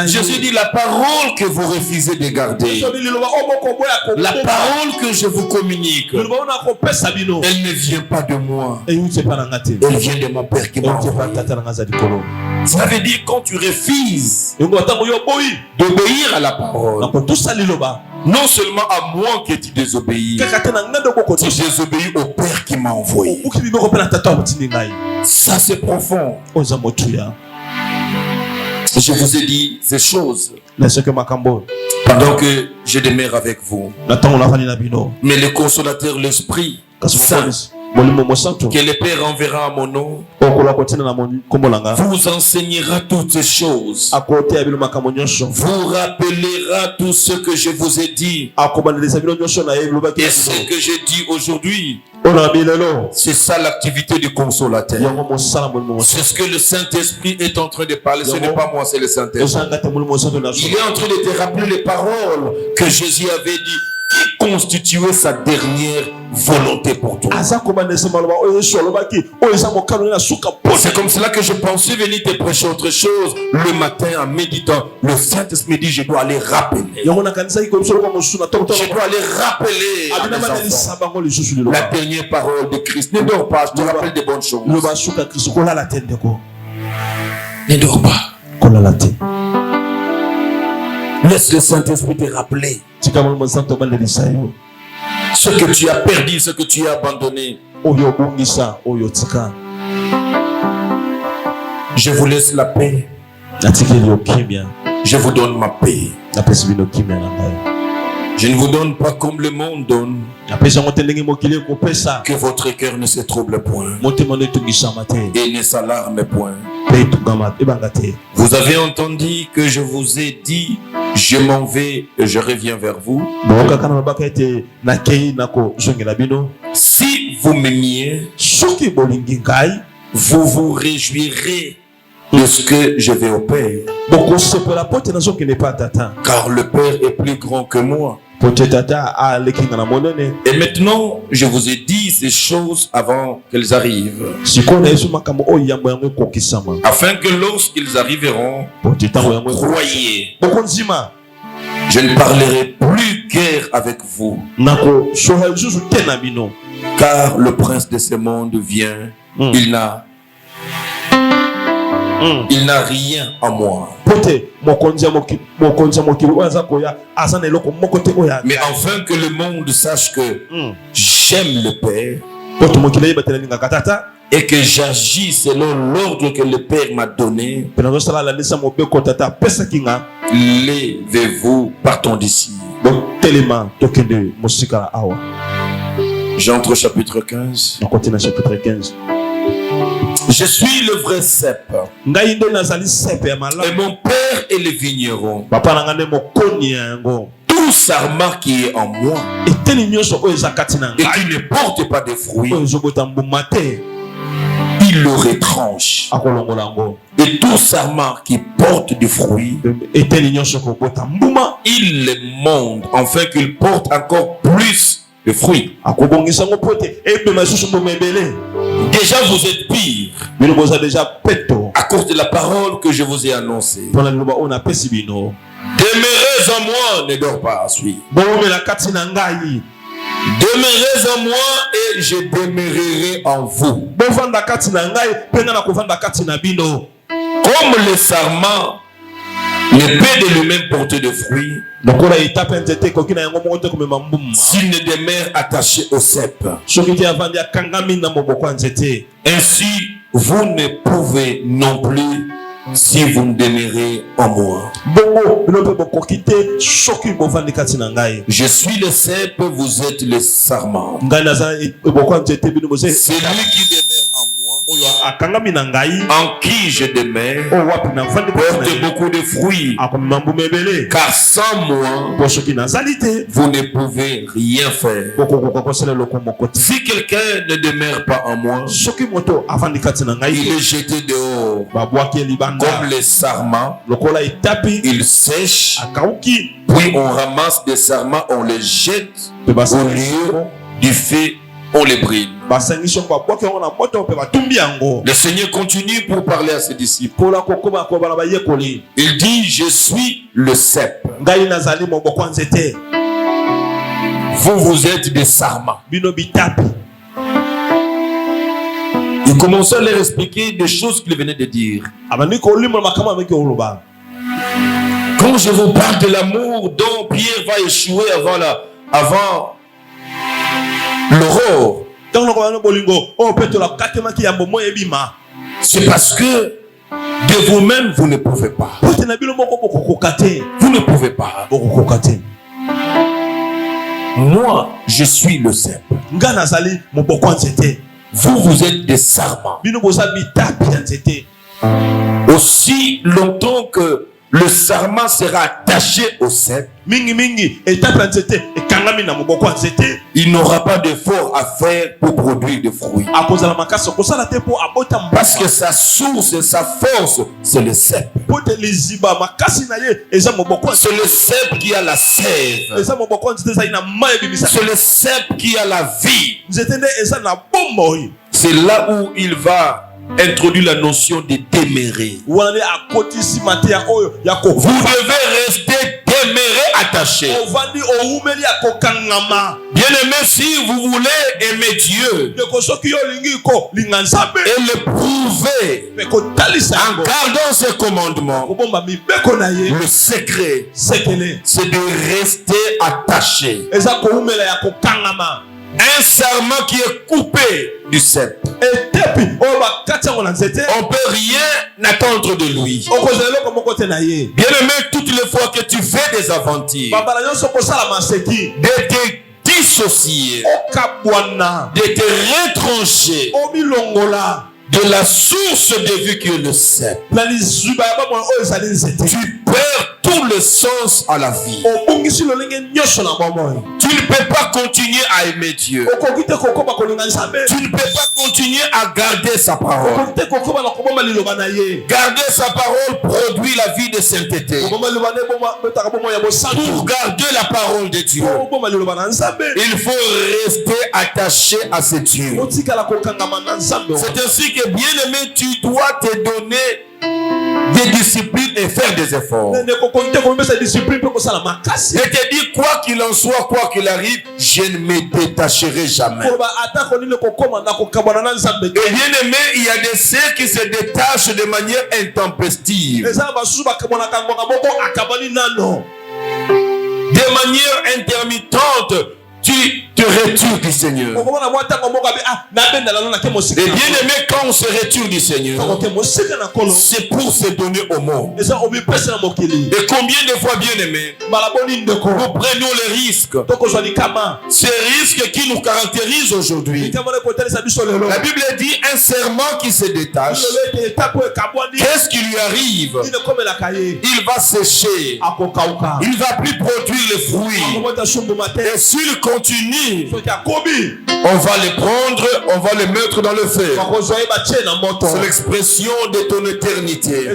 S1: Jésus dit la parole que vous refusez de garder, la parole que je vous communique, elle ne vient pas de moi. Elle vient de mon Père qui m'a envoyé. Ça veut dire quand tu refuses d'obéir à la parole, non seulement à moi que tu désobéis, tu désobéis au Père qui m'a envoyé. Ça c'est profond. Je vous ai dit ces choses pendant que je demeure avec vous. Mais le consolateur, l'Esprit Saint, que le Père enverra à mon nom, vous enseignera toutes ces choses, vous rappellera tout ce que je vous ai dit. Et ce que j'ai dit aujourd'hui, c'est ça l'activité du consolateur. C'est ce que le Saint-Esprit est en train de parler. Ce n'est pas moi, c'est le Saint-Esprit. Il est en train de te rappeler les paroles que Jésus avait dit. constituer sa dernière volonté pour toi. C'est comme cela que je pensais venir te prêcher autre chose le matin en méditant. Le Saint-Esprit dit, je dois aller rappeler. Je dois aller rappeler à mes enfants la dernière parole de Christ. Ne dors pas, je te rappelle des bonnes choses. Ne dors pas. Laisse le Saint-Esprit te rappeler ce que tu as perdu, ce que tu as abandonné. Je vous laisse la paix. Je vous donne ma paix. Je ne vous donne pas comme le monde donne. Que votre cœur ne se trouble point et ne s'alarme point. Vous avez entendu que je vous ai dit, je m'en vais et je reviens vers vous. Si vous m'aimiez, vous vous réjouirez de ce que je vais au Père. Car le Père est plus grand que moi. Et maintenant, je vous ai dit ces choses avant qu'elles arrivent. Afin que lorsqu'ils arriveront, vous croyez. Je ne parlerai plus guère avec vous. Car le prince de ce monde vient. Il n'a rien à moi. Mais afin que le monde sache que j'aime le Père et que j'agis selon l'ordre que le Père m'a donné, levez-vous, partons d'ici. J'entre au chapitre 15. Je suis le vrai cep. Et mon père est le vigneron. Tout sarment qui est en moi et qui ne porte pas de fruits, il le retranche. Et tout sarment qui porte du fruit, il le monte afin qu'il porte encore plus de fruits. Déjà vous êtes pire à cause de la parole que je vous ai annoncée. Demeurez en moi, ne dors pas, suis. Demeurez en moi et je demeurerai en vous. Comme le sarment ne peut de lui-même porter de fruits s'il ne demeure attaché au cep. Ainsi, vous ne pouvez non plus si vous ne demeurez en moi. Je suis le cep, vous êtes le sarment. C'est lui qui demeure en moi, en qui je demeure, porte beaucoup de fruits. Car sans moi, vous ne pouvez rien faire. Si quelqu'un ne demeure pas en moi, il est jeté dehors comme les sarments. Il sèche, puis on ramasse des sarments, on les jette au lieu du feu, on les brûle. Le Seigneur continue pour parler à ses disciples. Il dit, je suis le cep. Vous êtes des sarments. Il commençait à leur expliquer des choses qu'il venait de dire. Quand je vous parle de l'amour dont Pierre va échouer avant l'aurore, c'est parce que de vous-même vous ne pouvez pas. Vous ne pouvez pas. Moi, je suis le cep. Vous êtes des sarments. Aussi longtemps que le sarment sera attaché au cep. Il n'aura pas d'effort à faire pour produire des fruits. Parce que sa source et sa force, c'est le cep. C'est le cep qui a la sève. C'est le cep qui a la vie. C'est là où il va introduire la notion de déméré. Vous devez rester déméré attaché. Bien aimé, si vous voulez aimer Dieu et le prouver en gardant ses commandements, le secret, c'est de rester attaché. Un serment qui est coupé du cep. On peut rien attendre de lui. Bien aimé, toutes les fois que tu fais des aventures, de te dissocier, de te retrancher de la source de vie qui est le cep, tu perds tout le sens à la vie. Tu ne peux pas continuer à aimer Dieu. Tu ne peux pas continuer à garder sa parole. Garder sa parole produit la vie de sainteté. Pour garder la parole de Dieu, il faut rester attaché à ce Dieu. C'est ainsi que, bien aimé, tu dois te donner des disciplines et faire des efforts. Et te dire, quoi qu'il en soit, quoi qu'il arrive, je ne me détacherai jamais. Et bien aimé, il y a des ceux qui se détachent de manière intempestive, de manière intermittente. Tu te retires du Seigneur. Et bien aimé, quand on se retire du Seigneur, c'est pour se donner au monde. Et combien de fois, bien aimé, nous prenons les risques, ces risques qui nous caractérisent aujourd'hui. La Bible dit un serment qui se détache, qu'est-ce qui lui arrive? Il va sécher, il va plus produire les fruits. Et s'il continue, on va les prendre, on va les mettre dans le feu. C'est l'expression de ton éternité.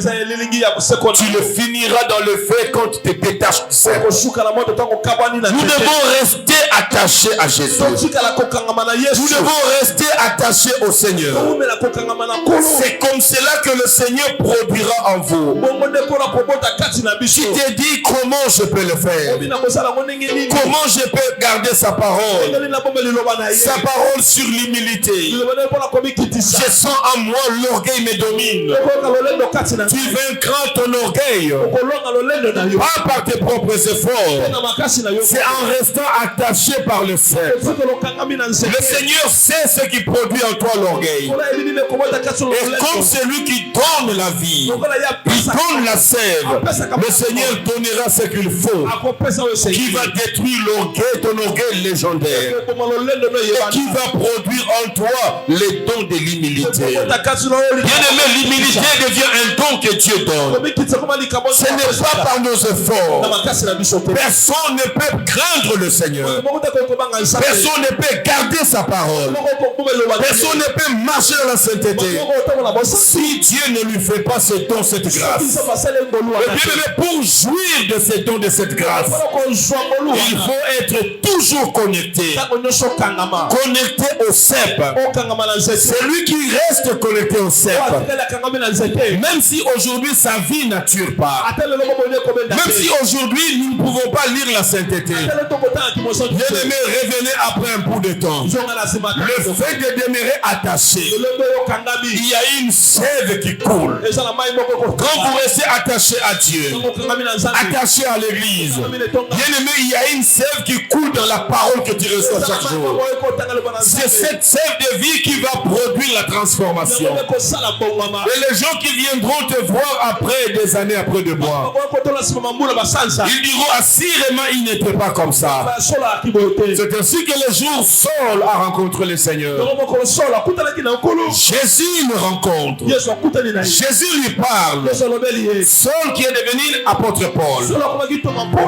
S1: Tu le finiras dans le feu quand tu te détaches du Seigneur. Nous devons rester attachés à Jésus. Nous devons rester attachés au Seigneur. C'est comme cela que le Seigneur produira en vous. Tu te dis, comment je peux le faire? Comment je peux garder sa parole? Sa parole sur l'humilité. Je sens en moi l'orgueil me domine. Tu vaincras ton orgueil pas par tes propres efforts. C'est en restant attaché par le cep. Le Seigneur sait ce qui produit en toi l'orgueil. Et comme celui qui donne la vie, il donne la sève, le Seigneur donnera ce qu'il faut, qui va détruire l'orgueil, ton orgueil légendaire, et qui va produire en toi les dons de l'humilité. Bien aimé, l'humilité devient un don que Dieu donne. Ce n'est pas par nos efforts. Personne ne peut craindre le Seigneur. Personne ne peut garder sa parole. Personne ne peut marcher dans la sainteté si Dieu ne lui fait pas ce don, cette grâce. Et bien aimé, pour jouir de ce don, de cette grâce, il faut être toujours connecté au cep. Celui qui reste connecté au cep, même si aujourd'hui sa vie n'attire pas, même si aujourd'hui nous ne pouvons pas lire la sainteté, bien aimé, revenez après un bout de temps. Le fait de demeurer attaché, il y a une sève qui coule. Quand vous restez attaché à Dieu, attaché à l'église, bien aimé, il y a une sève qui coule dans la parole que tu reçois chaque jour. C'est cette sève de vie qui va produire la transformation. Et les gens qui viendront te voir après, des années après de mois, ils diront, assurément il n'était pas comme ça. C'est ainsi que le jour Saul a rencontré le Seigneur. Jésus le rencontre. Jésus lui parle. Saul qui est devenu termine, apôtre Paul,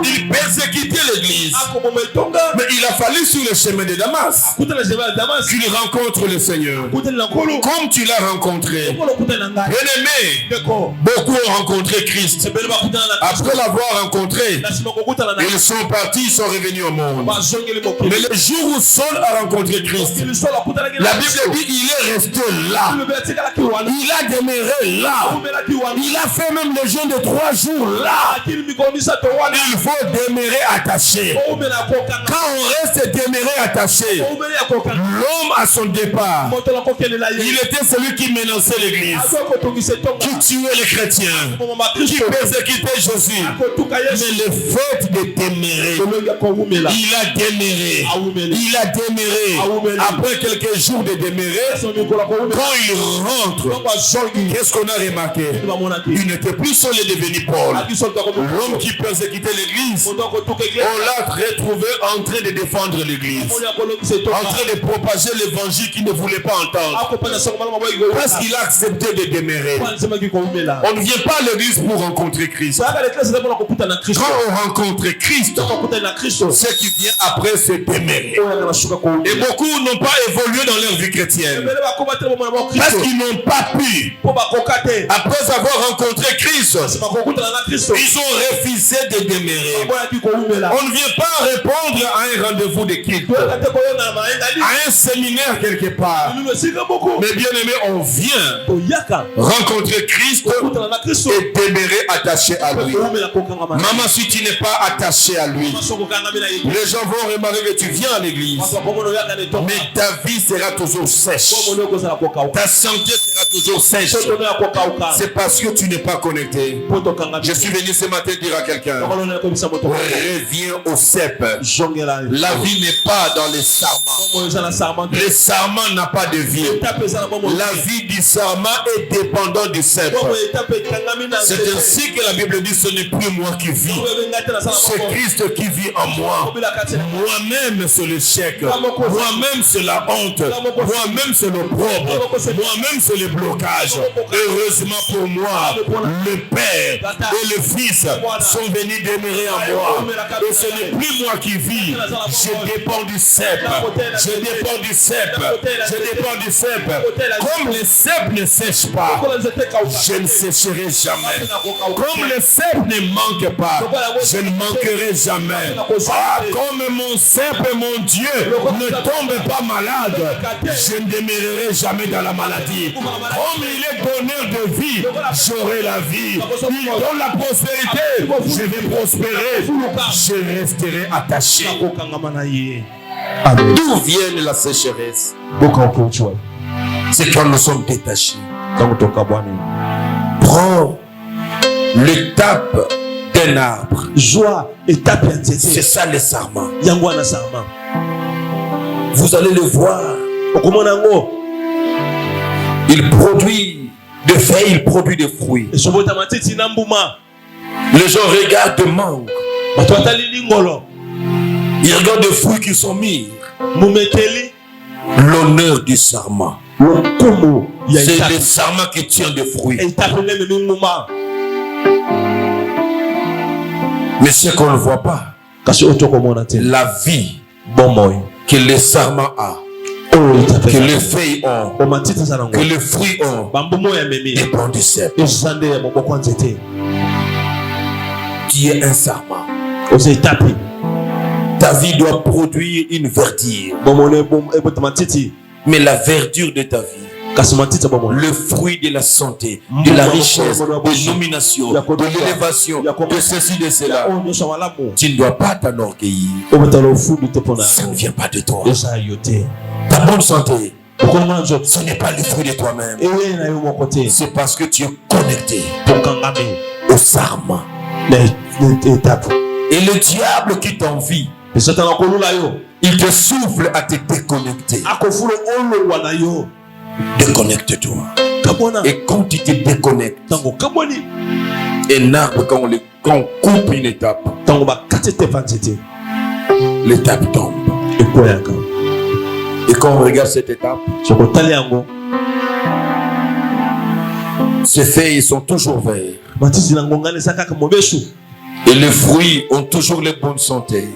S1: il persécutait l'église. Mais il a fallu sur le chemin de Damas qu'il rencontre le Seigneur. Comme tu l'as rencontré. Bien-aimé, beaucoup ont rencontré Christ. Après l'avoir rencontré, ils sont partis, ils sont revenus au monde. Mais le jour où Saul a rencontré Christ, la Bible dit qu'il est resté là. Il a demeuré là. Il a fait même le jeûne de 3 jours là. Il faut demeurer attaché. Quand on reste demeuré attaché, l'homme à son départ, il était celui qui menaçait l'église, qui tuait les chrétiens, qui persécutait Jésus. Mais le fait de demeurer, il a demeuré. Il a demeuré. Après quelques jours de demeurer, quand il rentre, qu'est-ce qu'on a remarqué? Il n'était plus seul, il est devenu Paul. L'homme qui persécutait l'église, on l'a retrouvé en train de défendre l'église, en train de propager l'évangile qu'il ne voulait pas entendre, parce qu'il a accepté de demeurer. On ne vient pas à l'église pour rencontrer Christ. Quand on rencontre Christ, ce qui vient après, c'est demeurer. Et beaucoup n'ont pas évolué dans leur vie chrétienne parce qu'ils n'ont pas pu. Après avoir rencontré Christ, ils ont refusé de demeurer. On ne vient pas répondre à un rendez-vous de culte, à un séminaire quelque part. Mais bien aimé, on vient rencontrer Christ et demeurer attaché à lui. Maman, si tu n'es pas attaché à lui, les gens vont remarquer que tu viens à l'église, mais ta vie sera toujours sèche. Ta santé sera toujours sèche. C'est parce que tu n'es pas connecté. Je suis venu ce matin dire à quelqu'un, reviens au cep. La vie n'est pas dans les sarments. Les sarments n'a pas de vie. La vie du sarment est dépendante du cep. C'est ainsi que la Bible dit, ce n'est plus moi qui vis, c'est Christ qui vit en moi. Moi-même c'est l'échec, moi-même c'est la honte, moi-même c'est l'opprobre, moi-même c'est le blocage. Heureusement pour moi, le Père et le Fils sont venus demeurer en moi. Et ce n'est plus moi qui vis, je dépends du cep. Je dépends du cep. Je dépends du cep. Comme le cep ne sèche pas, je ne sécherai jamais. Comme le cep ne manque pas, je ne manquerai jamais. Ah, comme mon cep et mon Dieu ne tombent pas malade, je ne demeurerai jamais dans la maladie. Comme il est donneur de vie, j'aurai la vie. Il donne la prospérité, je vais prospérer. Je resterai attaché. D'où vient la sécheresse? C'est quand nous sommes détachés. Prends l'étape d'un arbre. C'est ça le sarment. Vous allez le voir. Il produit des feuilles, il produit des fruits. Les gens regardent de mangue. Ils regardent des fruits qui sont mûrs. L'honneur du sarment. C'est le sarment qui tient des fruits. Mais ce qu'on ne voit pas, la vie que le sarment a, que les feuilles ont, que les fruits ont, dépend du cep. Tu es un sarment. Ta vie doit produire une verdure. Mais la verdure de ta vie, le fruit de la santé, de la richesse, de nomination, de l'élévation, de ceci, de cela, tu ne dois pas t'enorgueillir. Ça ne vient pas de toi. Ta bonne santé, ce n'est pas le fruit de toi-même. C'est parce que tu es connecté au sarment. Et le diable qui t'envie, il te souffle à te déconnecter. Déconnecte-toi. Et quand tu te déconnectes, un arbre, quand on coupe une étape, l'étape tombe. Et quand on regarde cette étape, ces feuilles sont toujours vertes. Et les fruits ont toujours les bonnes santé.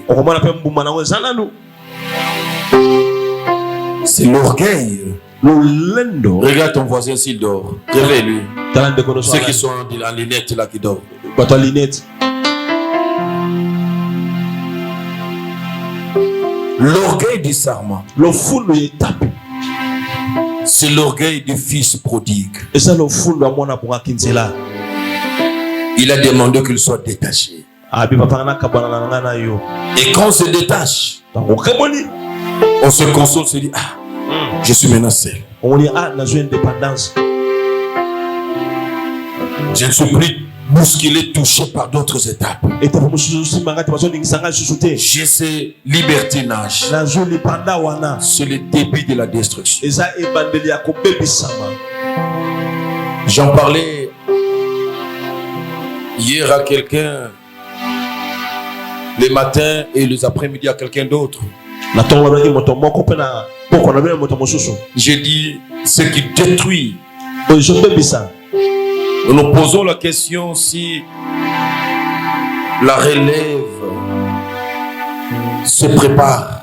S1: C'est l'orgueil. Regarde ton voisin s'il dort. Réveille-lui. Ceux qui sont en lunette là qui dorment. L'orgueil du sarment. C'est l'orgueil du fils prodigue. Il a demandé qu'il soit détaché. Et quand on se détache, on se console, on se dit, ah, je suis maintenant seul. Je ne suis plus bousculé, touché par d'autres étapes. J'ai ce libertinage. C'est le début de la destruction. J'en parlais hier à quelqu'un, les matins et les après-midi à quelqu'un d'autre. J'ai dit, ce qui détruit. Nous nous posons la question si la relève se prépare.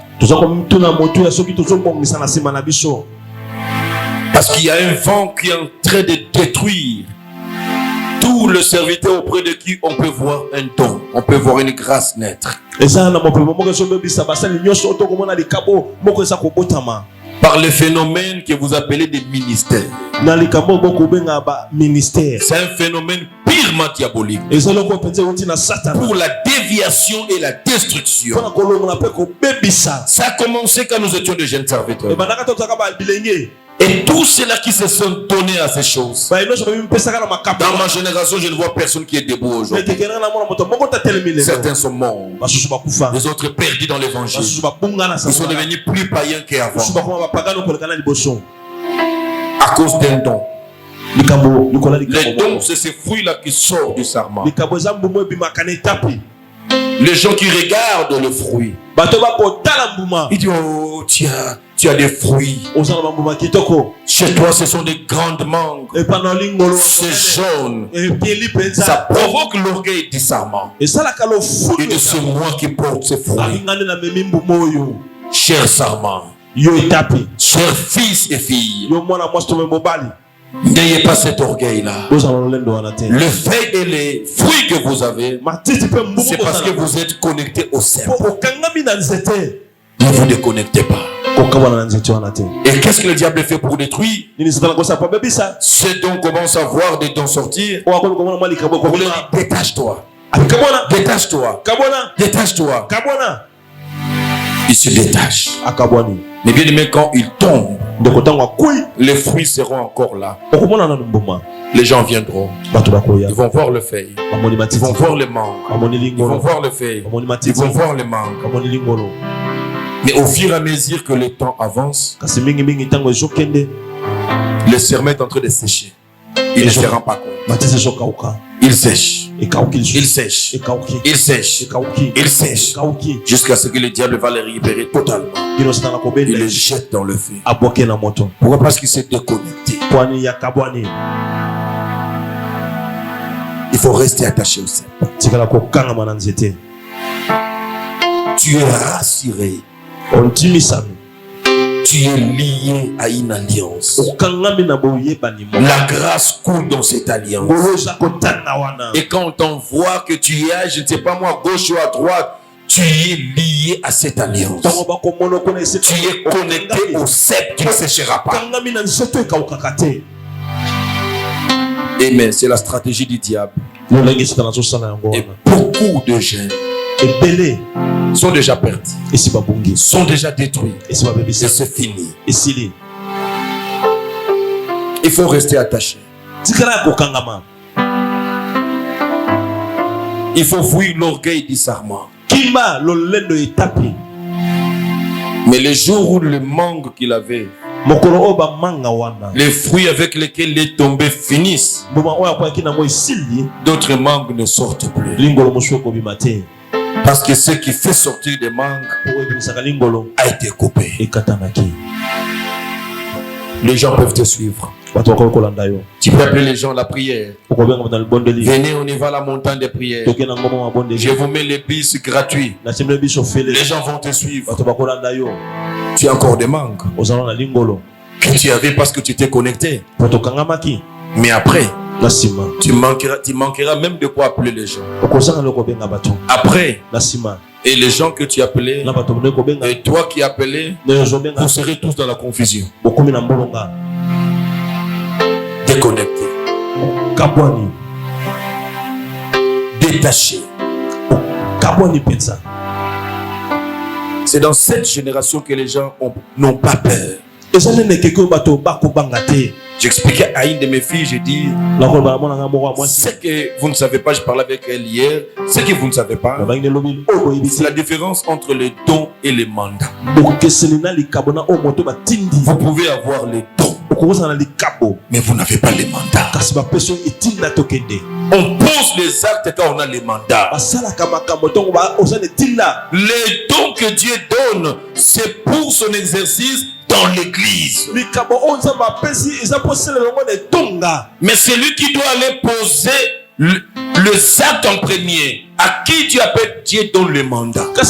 S1: Parce qu'il y a un vent qui est en train de détruire tout le serviteur auprès de qui on peut voir un don, on peut voir une grâce naître. Par le phénomène que vous appelez des ministères. C'est un phénomène purement diabolique. Pour la déviation et la destruction. Ça a commencé quand nous étions de jeunes serviteurs. Et tous ceux-là qui se sont donnés à ces choses. Dans ma génération, je ne vois personne qui est debout aujourd'hui. Certains sont morts. Les autres perdus dans l'évangile. Ils sont devenus plus païens qu'avant. À cause d'un don. Les dons, c'est ces fruits-là qui sortent du sarment. Les gens qui regardent le fruit, ils disent, oh, tiens, tu as des fruits. Chez toi, ce sont des grandes mangues. C'est jaune. Ça provoque l'orgueil du sarment. Et de ce moi qui porte ces fruits. Cher sarment, chers fils et filles, n'ayez pas cet orgueil-là. Le fait et les fruits que vous avez, c'est parce que vous êtes connectés au cerveau. Ne vous déconnectez pas. Et qu'est-ce que le diable fait pour détruire? C'est donc commence à voir des dons sortir. Pour lui dire, détache-toi. Détache-toi. Détache-toi. Il se détache. Mais bien aimé, quand il tombe, les fruits seront encore là. Les gens viendront. Ils vont voir le feuille. Ils vont voir les mangues. Ils vont voir le feuille. Ils vont voir les mangues. Mais au fur et à mesure que le temps avance, le serment est en train de sécher. Il ne se rend pas compte. Il sèche. Il sèche. Il sèche. Il sèche. Jusqu'à ce que le diable va les récupérer totalement. Il les jette dans le feu. Pourquoi? Parce qu'il s'est déconnecté. Il faut rester attaché au serment. Tu es rassuré. Tu es lié à une alliance. La grâce coule dans cette alliance. Et quand on t'envoie que tu es, je ne sais pas moi, gauche ou à droite, tu es lié à cette alliance. Tu es connecté au cep qui ne séchera pas. Amen. C'est la stratégie du diable. Et beaucoup de jeunes sont déjà perdus, sont déjà détruits, et c'est fini. Il faut rester attaché. Il faut fuir l'orgueil du sarment. Mais le jour où le mangue qu'il avait, les fruits avec lesquels il est tombé finissent, d'autres mangues ne sortent plus. Parce que ce qui fait sortir des mangues a été coupé. Les gens peuvent te suivre. Tu peux appeler les gens à la prière. Venez, on y va à la montagne des prières. Je vous mets les bus gratuits. Les gens vont te suivre. Tu as encore des manques que tu avais parce que tu t'es connecté. Mais après, tu manqueras même de quoi appeler les gens. Après, et les gens que tu appelais, et toi qui appelais, vous serez tous dans la confusion. Déconnectés. Détachés. C'est dans cette génération que les gens n'ont pas peur. J'expliquais à une de mes filles, j'ai dit, ce que vous ne savez pas, je parlais avec elle hier, ce que vous ne savez pas, c'est la différence entre les dons et les mandats. Vous pouvez avoir les dons, mais vous n'avez pas les mandats. On pose les actes quand on a les mandats. Les dons que Dieu donne, c'est pour son exercice dans l'église. Mais c'est lui qui doit aller poser le acte en premier. À qui tu appelles, Dieu donne le mandat. Les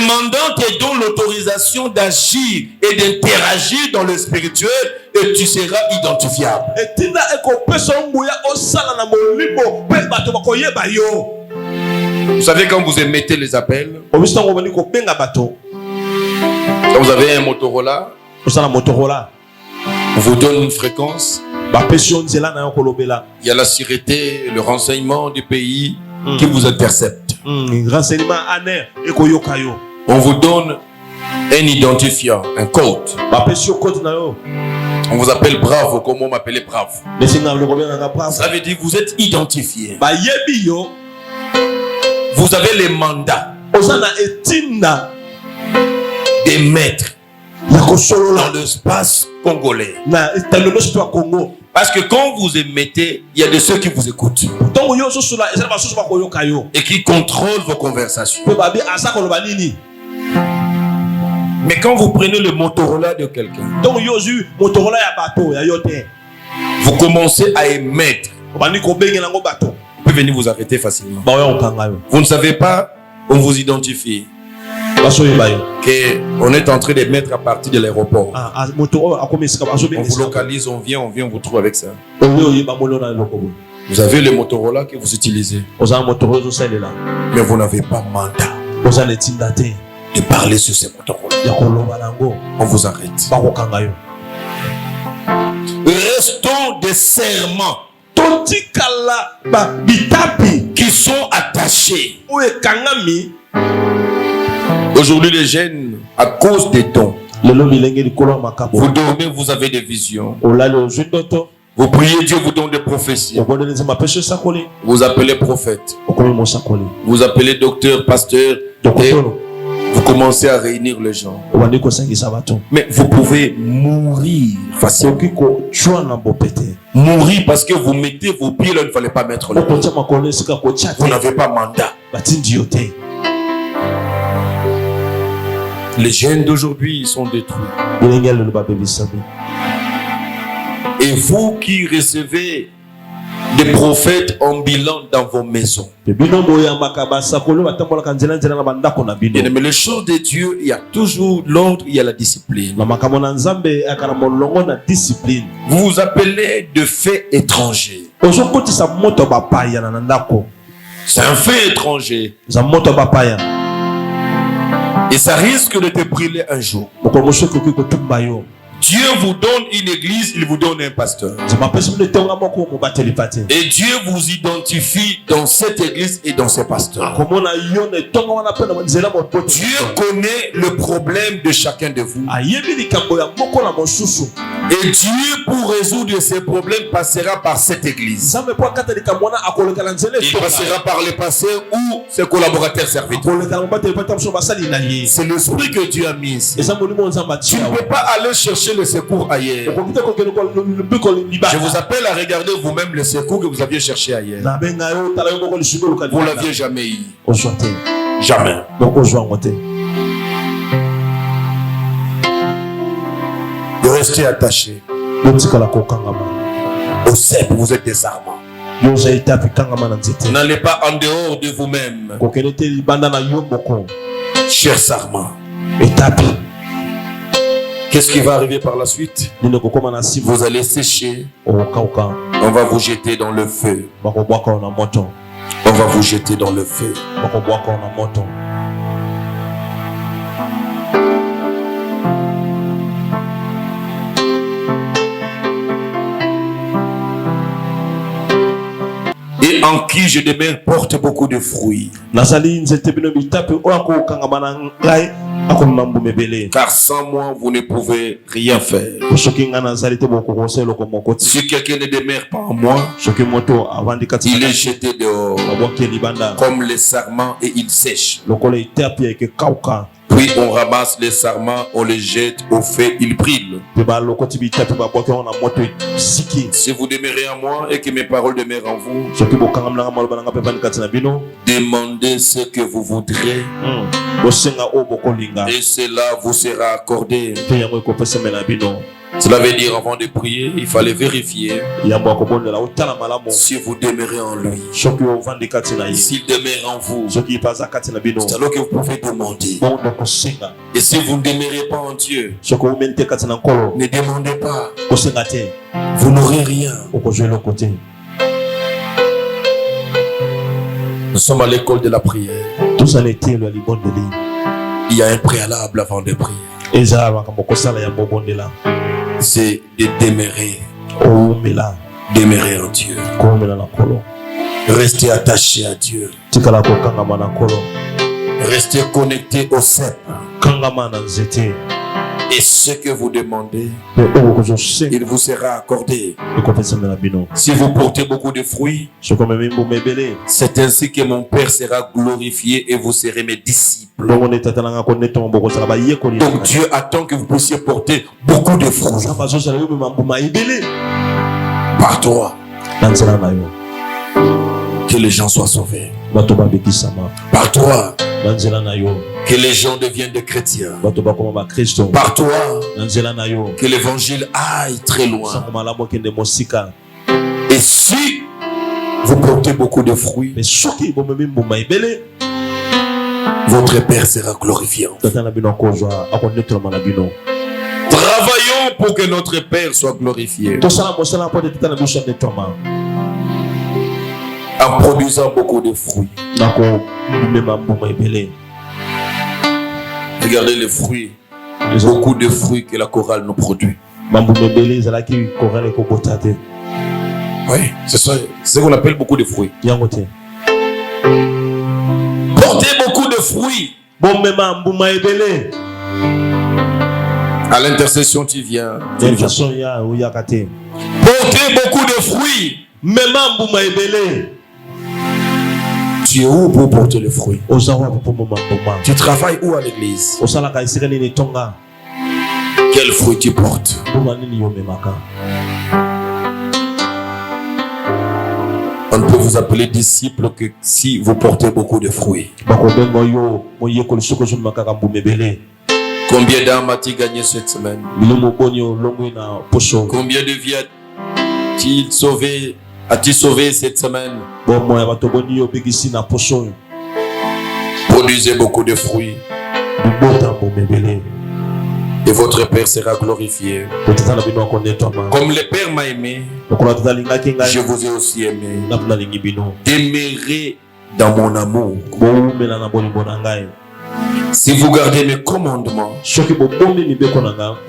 S1: mandats te donnent l'autorisation d'agir et d'interagir dans le spirituel et tu seras identifiable. Vous savez, quand vous émettez les appels, quand vous avez un Motorola, on vous donne une fréquence. Il y a la sûreté, le renseignement du pays qui vous intercepte. On vous donne un identifiant, un code. On vous appelle Bravo, comme on m'appelait Bravo. Ça veut dire que vous êtes identifié. Vous avez les mandats des maîtres dans l'espace congolais. Parce que quand vous émettez, il y a de ceux qui vous écoutent et qui contrôlent vos conversations. Mais quand vous prenez le Motorola de quelqu'un, vous commencez à émettre. Vous pouvez venir vous arrêter facilement. Vous ne savez pas, on vous identifie. On est en train de mettre à partir de l'aéroport. On vous localise, on vient, on vous trouve avec ça. Vous avez le Motorola que vous utilisez, mais vous n'avez pas mandat de parler sur ce Motorola. On vous arrête. Restons des serments qui sont attachés. Aujourd'hui, les jeunes, à cause des dons, vous dormez, vous avez des visions. Vous priez, Dieu vous donne des prophéties. Vous appelez prophète. Vous appelez docteur, pasteur. Et vous commencez à réunir les gens. Mais vous pouvez mourir facilement. Mourir parce que vous mettez vos pieds là où il ne fallait pas mettre les pieds. Vous n'avez pas mandat. Les jeunes d'aujourd'hui sont détruits. Et vous qui recevez des prophètes ambulants dans vos maisons. Mais les choses de Dieu, il y a toujours l'ordre, il y a la discipline. Vous vous appelez de fait étranger. C'est un fait étranger. Et ça risque de te brûler un jour. Dieu vous donne une église, il vous donne un pasteur. Et Dieu vous identifie dans cette église et dans ces pasteurs. Dieu connaît le problème de chacun de vous. Et Dieu, pour résoudre ces problèmes, passera par cette église. Il passera par les pasteurs ou ses collaborateurs serviteurs. C'est l'esprit que Dieu a mis ici. Tu ne peux pas aller chercher le secours ailleurs. Je vous appelle à regarder vous-même le secours que vous aviez cherché ailleurs. Vous ne l'aviez jamais eu. Jamais. Restez attachés. Au cep, vous êtes des armes. N'allez pas en dehors de vous-même. Chers serments. Qu'est-ce qui va arriver par la suite? Vous allez sécher. On va vous jeter dans le feu. On va vous jeter dans le feu. Et en qui je demeure porte beaucoup de fruits. Car sans moi, vous ne pouvez rien faire. Si quelqu'un ne demeure pas en moi, il est jeté dehors comme les sarments et il sèche. Puis on ramasse les sarments, on les jette au feu, ils brûlent. Si vous demeurez en moi et que mes paroles demeurent en vous, demandez ce que vous voudrez et cela vous sera accordé. Cela veut dire avant de prier, il fallait vérifier si vous demeurez en lui. S'il demeure en vous, c'est alors que vous pouvez demander. Et si vous ne demeurez pas en Dieu, ne demandez pas. Vous n'aurez rien. Nous sommes à l'école de la prière. Il y a un préalable avant de prier. C'est de demeurer. Demeurer en Dieu. Rester attaché à Dieu. Restez connecté au cep. Et ce que vous demandez, il vous sera accordé. Si vous portez beaucoup de fruits, c'est ainsi que mon Père sera glorifié et vous serez mes disciples. Donc Dieu attend que vous puissiez porter beaucoup de fruits. Par toi. Que les gens soient sauvés. Par toi. Que les gens deviennent des chrétiens. Par toi. Que l'évangile aille très loin. Et si vous portez beaucoup de fruits, votre Père sera glorifié. Travaillons pour que notre Père soit glorifié. En produisant beaucoup de fruits. Regardez les fruits. Beaucoup de fruits que la chorale nous produit. Oui, c'est ça. C'est ce qu'on appelle beaucoup de fruits. Portez beaucoup de fruits. À l'intercession, tu viens. Portez beaucoup de fruits. Tu es où pour porter le fruit? Tu travailles où à l'église? Quel fruit tu portes? On ne peut vous appeler disciple que si vous portez beaucoup de fruits. Combien d'âmes as-tu gagné cette semaine? Combien de vies as-tu sauvé? As-tu sauvé cette semaine? Produisez beaucoup de fruits. Et votre Père sera glorifié. Comme le Père m'a aimé, je vous ai aussi aimé. Demeurez dans mon amour. Si vous gardez mes commandements,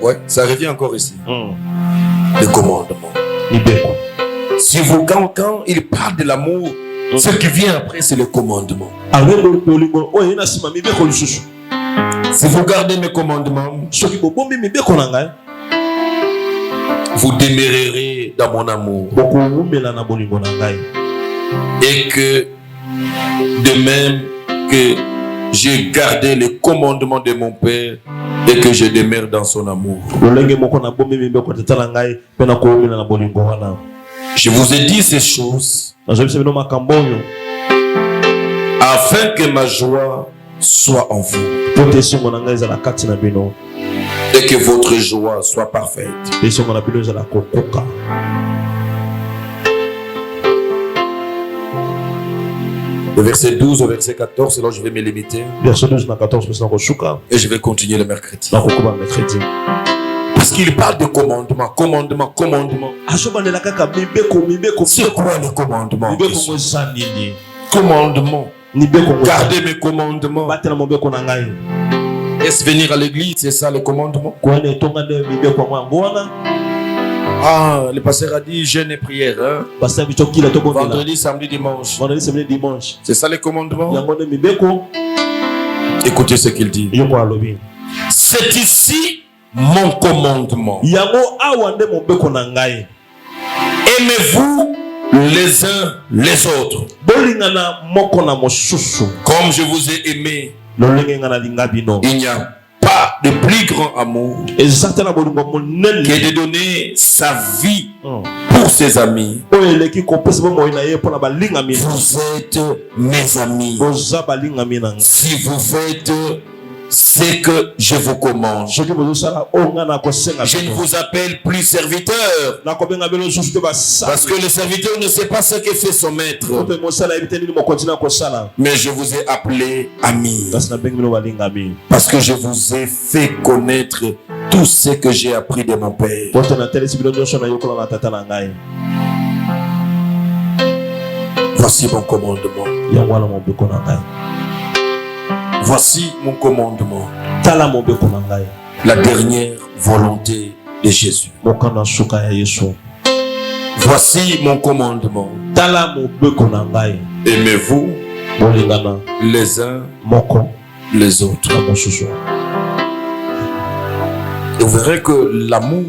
S1: ouais, ça revient encore ici. Les commandements. Si vous, quand il parle de l'amour, ce qui vient après, c'est le commandement. Si vous gardez mes commandements, vous demeurerez dans mon amour. Et que, de même que j'ai gardé les commandements de mon Père et que je demeure dans son amour. Je vous ai dit ces choses afin que ma joie soit en vous Et que votre joie soit parfaite. Le verset 12 au verset 14, c'est là où je vais me limiter. Et je vais continuer le mercredi. Parce qu'il parle de commandement. C'est quoi le commandement? Commandement. Gardez mes commandements. Est-ce venir à l'église? C'est ça le commandement? Ah, le pasteur a dit jeûne et prière. Hein? Vendredi, samedi, dimanche. C'est ça le commandement? Écoutez ce qu'il dit. C'est ici mon commandement. Aimez-vous les uns les autres. Comme je vous ai aimé. Il n'y a pas de plus grand amour que de donner sa vie pour ses amis. Vous êtes mes amis si vous faites ce que je vous commande. Je ne vous appelle plus serviteur, parce que le serviteur ne sait pas ce que fait son maître, mais je vous ai appelé ami, parce que je vous ai fait connaître tout ce que j'ai appris de mon Père. Voici mon commandement. Voici mon commandement. La dernière volonté de Jésus. Voici mon commandement. Aimez-vous les uns les autres. Et vous verrez que l'amour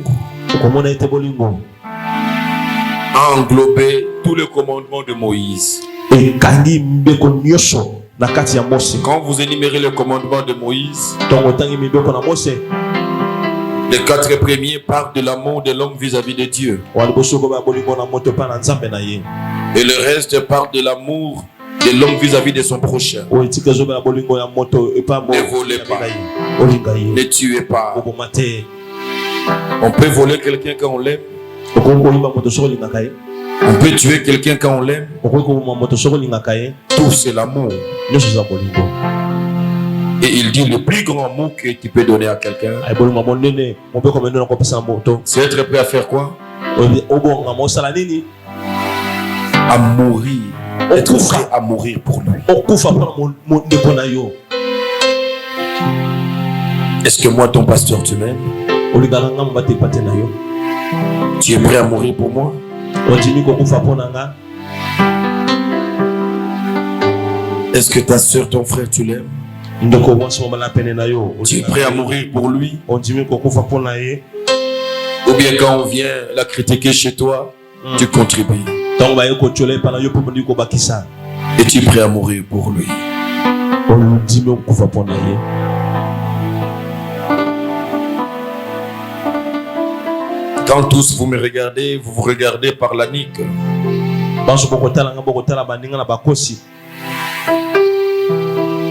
S1: a englobé tout le commandement de Moïse. Quand vous énumérez le commandement de Moïse, les 4 premiers parlent de l'amour de l'homme vis-à-vis de Dieu. Et le reste parle de l'amour de l'homme vis-à-vis de son prochain. Ne volez pas. Ne tuez pas. On peut voler quelqu'un quand on l'aime. On peut tuer quelqu'un quand on l'aime. Tout c'est l'amour. Et il dit le plus grand amour que tu peux donner à quelqu'un, c'est être prêt à faire quoi? À mourir. Être prêt à mourir pour lui. Est-ce que moi, ton pasteur, tu m'aimes? Tu es prêt à mourir pour moi? Est-ce que ta soeur, ton frère, tu l'aimes? Tu es prêt à mourir pour lui? Ou bien quand on vient la critiquer chez toi, tu contribues. Et tu es prêt à mourir pour lui? Quand tous vous me regardez, vous vous regardez par la nique.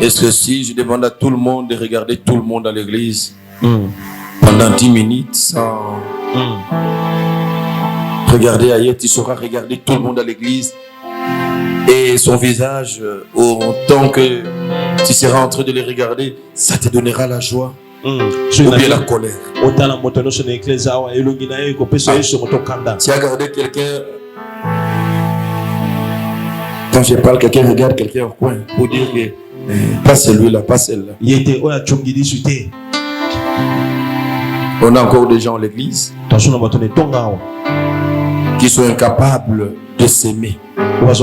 S1: Est-ce que si je demande à tout le monde de regarder tout le monde à l'église pendant 10 minutes sans regarder ailleurs, tu sauras regarder tout le monde à l'église et son visage, autant que tu seras en train de les regarder, ça te donnera la joie ou bien la colère. Tu as regardé quelqu'un, quand je parle, quelqu'un regarde quelqu'un au coin pour dire que pas celui-là, pas celle-là. On a encore des gens à l'église qui sont incapables de s'aimer, de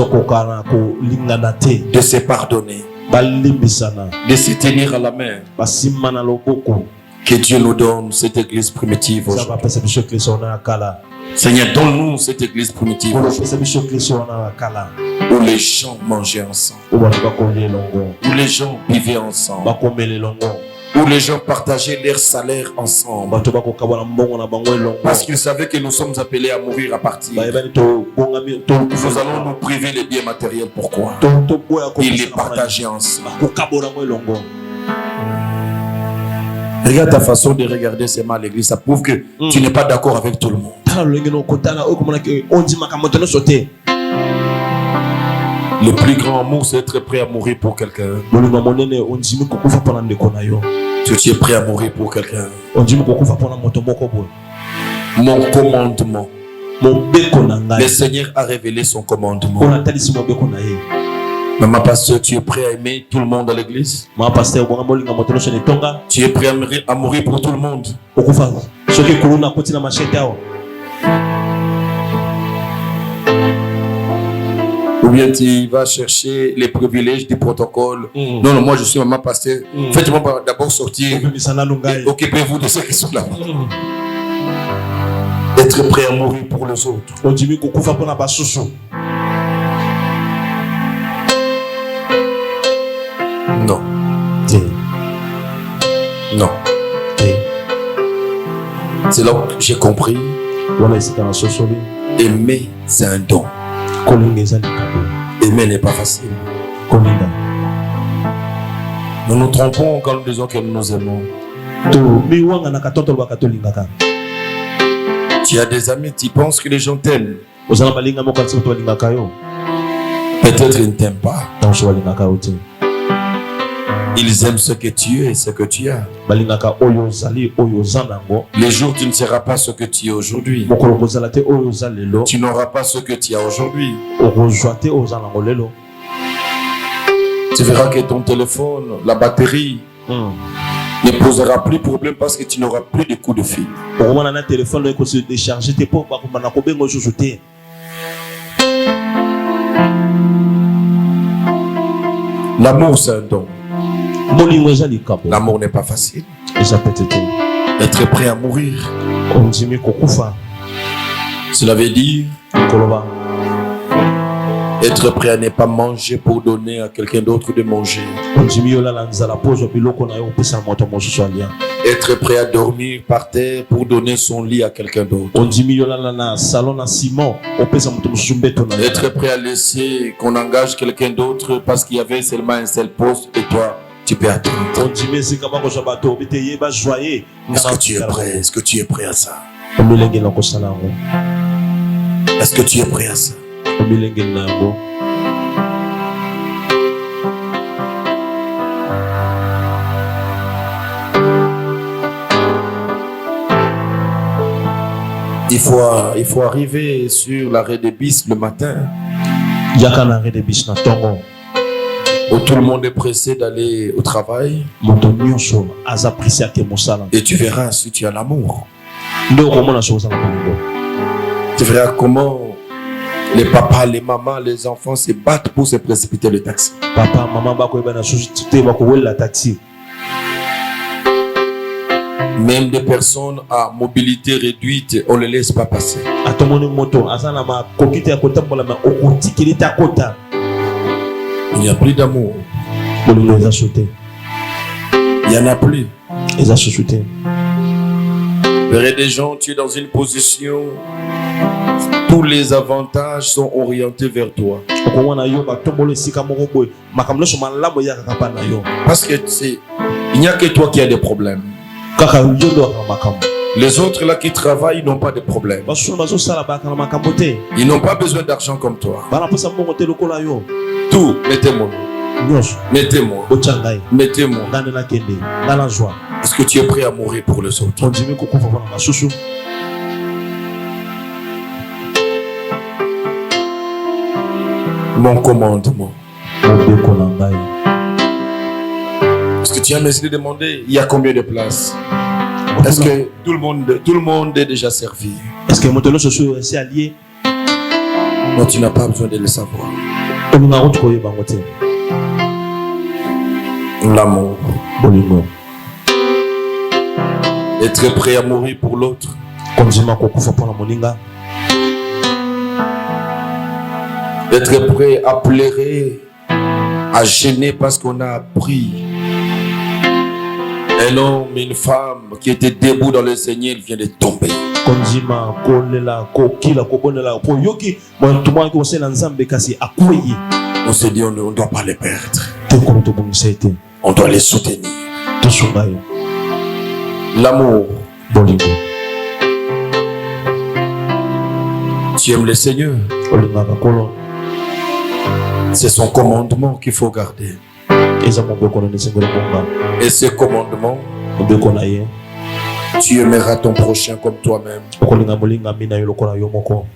S1: se pardonner, de se tenir à la main. Que Dieu nous donne cette église primitive aujourd'hui. Seigneur, donne-nous cette église primitive où les gens mangeaient ensemble, où les gens vivaient ensemble, où les gens partageaient leur salaire ensemble, parce qu'ils savaient que nous sommes appelés à mourir à partir. Nous allons nous priver les biens matériels. Pourquoi? Ils les partageaient ensemble. Regarde ta façon de regarder ces mal à l'église. Ça prouve que tu n'es pas d'accord avec tout le monde. Le plus grand amour, c'est être prêt à mourir pour quelqu'un. Tu es prêt à mourir pour quelqu'un. Mon commandement. Le Seigneur a révélé son commandement. Maman pasteur, tu es prêt à aimer tout le monde à l'église? Tu es prêt à mourir pour tout le monde? Ou bien tu vas chercher les privilèges du protocole? Non, moi je suis maman pasteur. Faites-moi d'abord sortir et occupez-vous de ceux qui sont là. Être prêt à mourir pour les autres. Non. Non. C'est là que j'ai compris. Aimer, c'est un don. Aimer n'est pas facile. Nous nous trompons quand nous disons que nous nous aimons. Tu as des amis, tu penses que les gens t'aiment. Peut-être ils ne t'aiment pas. Ils aiment ce que tu es et ce que tu as. Les jours où tu ne seras pas ce que tu es aujourd'hui. Tu n'auras pas ce que tu as aujourd'hui. Tu verras que ton téléphone, la batterie, ne posera plus de problème parce que tu n'auras plus de coups de fil. L'amour, c'est un don. L'amour n'est pas facile. Être prêt à mourir. Cela veut dire être prêt à ne pas manger pour donner à quelqu'un d'autre de manger. Être prêt à dormir par terre pour donner son lit à quelqu'un d'autre. Être prêt à laisser qu'on engage quelqu'un d'autre parce qu'il y avait seulement un seul poste et toi tu peux attendre. Est-ce que tu es prêt? Est-ce que tu es prêt à ça? Est-ce que tu es prêt à ça? Il faut arriver sur l'arrêt de bus le matin. Où tout le monde est pressé d'aller au travail. Et tu verras si tu as l'amour. Tu verras comment les papas, les mamans, les enfants se battent pour se précipiter le taxi. Papa, maman, même des personnes à mobilité réduite, on ne les laisse pas passer. Il n'y a plus d'amour. Il n'y en a plus. Verrez des gens, tu es dans une position, tous les avantages sont orientés vers toi. Parce que il n'y a que toi qui as des problèmes. Les autres là qui travaillent n'ont pas de problème. Ils n'ont pas besoin d'argent comme toi. Tout, mettez-moi. Mettez-moi. Mettez-moi. Est-ce que tu es prêt à mourir pour les autres? Mon commandement. Est-ce que tu as essayé de demander il y a combien de places? Est-ce que tout le monde est déjà servi? Est-ce que est allié? Non, tu n'as pas besoin de le savoir. L'amour. Être prêt à mourir pour l'autre. Être prêt à pleurer, à gêner parce qu'on a appris. Un homme et une femme qui étaient debout dans le Seigneur vient de tomber. On s'est dit on ne doit pas les perdre. On doit les soutenir. L'amour.
S2: bolingo.
S1: Tu aimes le Seigneur.
S2: Olingaka kolo.
S1: C'est son commandement qu'il faut garder.
S2: Eza mobeko na nesengelo bonga.
S1: Et ce commandement,
S2: Mobeko na ye.
S1: tu aimeras ton prochain comme toi-même.
S2: Okolinga molinga mina yo lokola yo moko.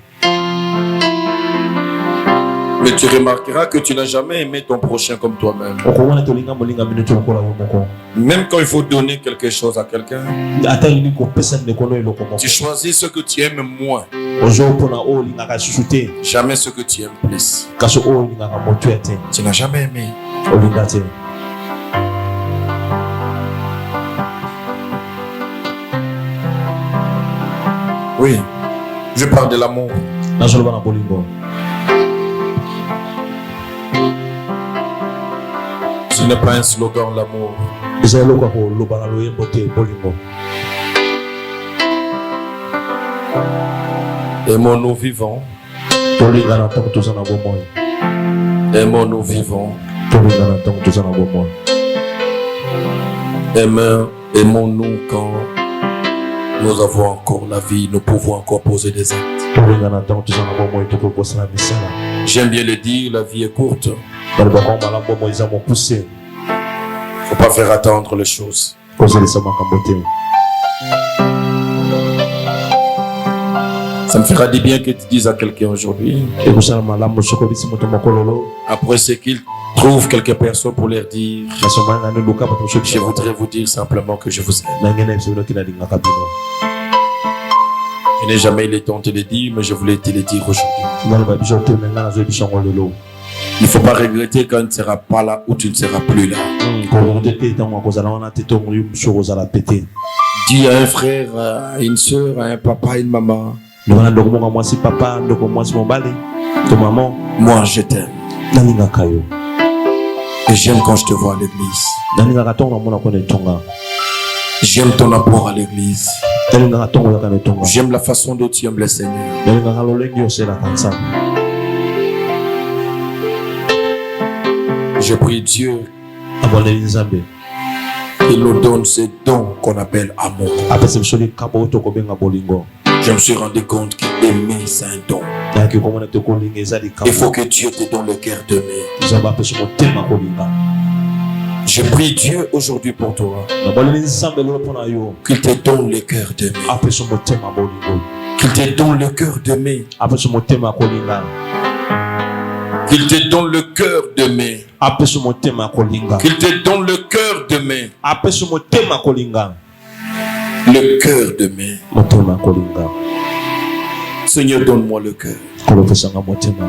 S1: Mais tu remarqueras que tu n'as jamais aimé ton prochain comme toi-même.
S2: Okona tolinga molinga mina to lokola yo moko.
S1: Même quand il faut donner quelque chose à quelqu'un,
S2: Ata ini ko pesa ndeko yo lokoma.
S1: tu choisis ce que tu aimes moins,
S2: Ozo pona o lingaka susute.
S1: jamais ce que tu aimes plus.
S2: Kaso o lingaka motuete.
S1: Tu n'as jamais aimé.
S2: Olingate.
S1: Oui, je parle de l'amour.
S2: Nazoloba na bolingo.
S1: Ce n'est pas un slogan, l'amour.
S2: Eza lokwa ko loba na loyembo te bolingo.
S1: Aimons-nous vivants.
S2: Tolinga na tango tozana bomoi.
S1: Aimons-nous vivants.
S2: Tolinga na tango tozana bomoi.
S1: Aimons-nous quand nous avons encore la vie, nous pouvons encore poser des actes.
S2: Tolinga na tango tozana bomoi to ko kosala misala.
S1: J'aime bien le dire, la vie est courte.
S2: Baliba kwa mala bomoi za mo pousser.
S1: Faut pas faire attendre les choses.
S2: Kozelisa makambo te.
S1: Ça me fera du bien que tu dises à quelqu'un aujourd'hui,
S2: Ekusala malamu sokolisi moto mokololo.
S1: après ce qu'il trouve quelques personnes pour leur dire,
S2: Nasomanga ne luka bato
S1: je voudrais vous dire simplement que je vous aime.
S2: nangena ebisono kina lingaka bino.
S1: Je n'ai jamais eu le temps de te le dire, mais je voulais te le dire aujourd'hui.
S2: Naloba biso te menga nazo bisongo lelo.
S1: Il ne faut pas regretter quand tu ne seras pas là ou tu ne seras plus là.
S2: Ko te tango kozala wana te to muri musoko zala pété.
S1: Dis à un frère, à une soeur, à un papa, à une maman,
S2: Ndokana ndoko monga mwasi papa, ndoko mwasi mobali, to maman,
S1: moi je t'aime.
S2: nalingaka yo.
S1: Et j'aime quand je te vois à l'église.
S2: Nalingaka tonga mona ko ne tonga.
S1: J'aime ton apport à l'église.
S2: Nalingaka tongo yaka ne tonga.
S1: J'aime la façon dont tu aimes le Seigneur.
S2: Nalingaka lolengi osela kansa.
S1: Je prie Dieu
S2: Aboneli nzambe.
S1: qu'il nous donne ce don qu'on appelle amour.
S2: Apese bisoli kabo to ko benga bolingo.
S1: Je me suis rendu compte qu'aimer c'est un don.
S2: Yaki ko mona te ko linga ezali kabo.
S1: Il faut que Dieu te donne le cœur d'aimer.
S2: Nzamba apese mo tema ko linga.
S1: Je prie Dieu aujourd'hui pour toi,
S2: Na boleli nzambe lo pona yo.
S1: qu'il te donne le cœur d'aimer.
S2: Apese mo tema bolingo.
S1: Qu'il te donne le cœur d'aimer.
S2: Apese mo tema ko linga.
S1: Qu'il te donne le cœur d'aimer.
S2: Apese mo tema ko linga.
S1: Qu'il te donne le cœur d'aimer.
S2: Apese mo tema ko linga.
S1: Le cœur d'aimer.
S2: Mo tema ko linga.
S1: Seigneur, donne-moi le cœur.
S2: Ko pesanga mo tema.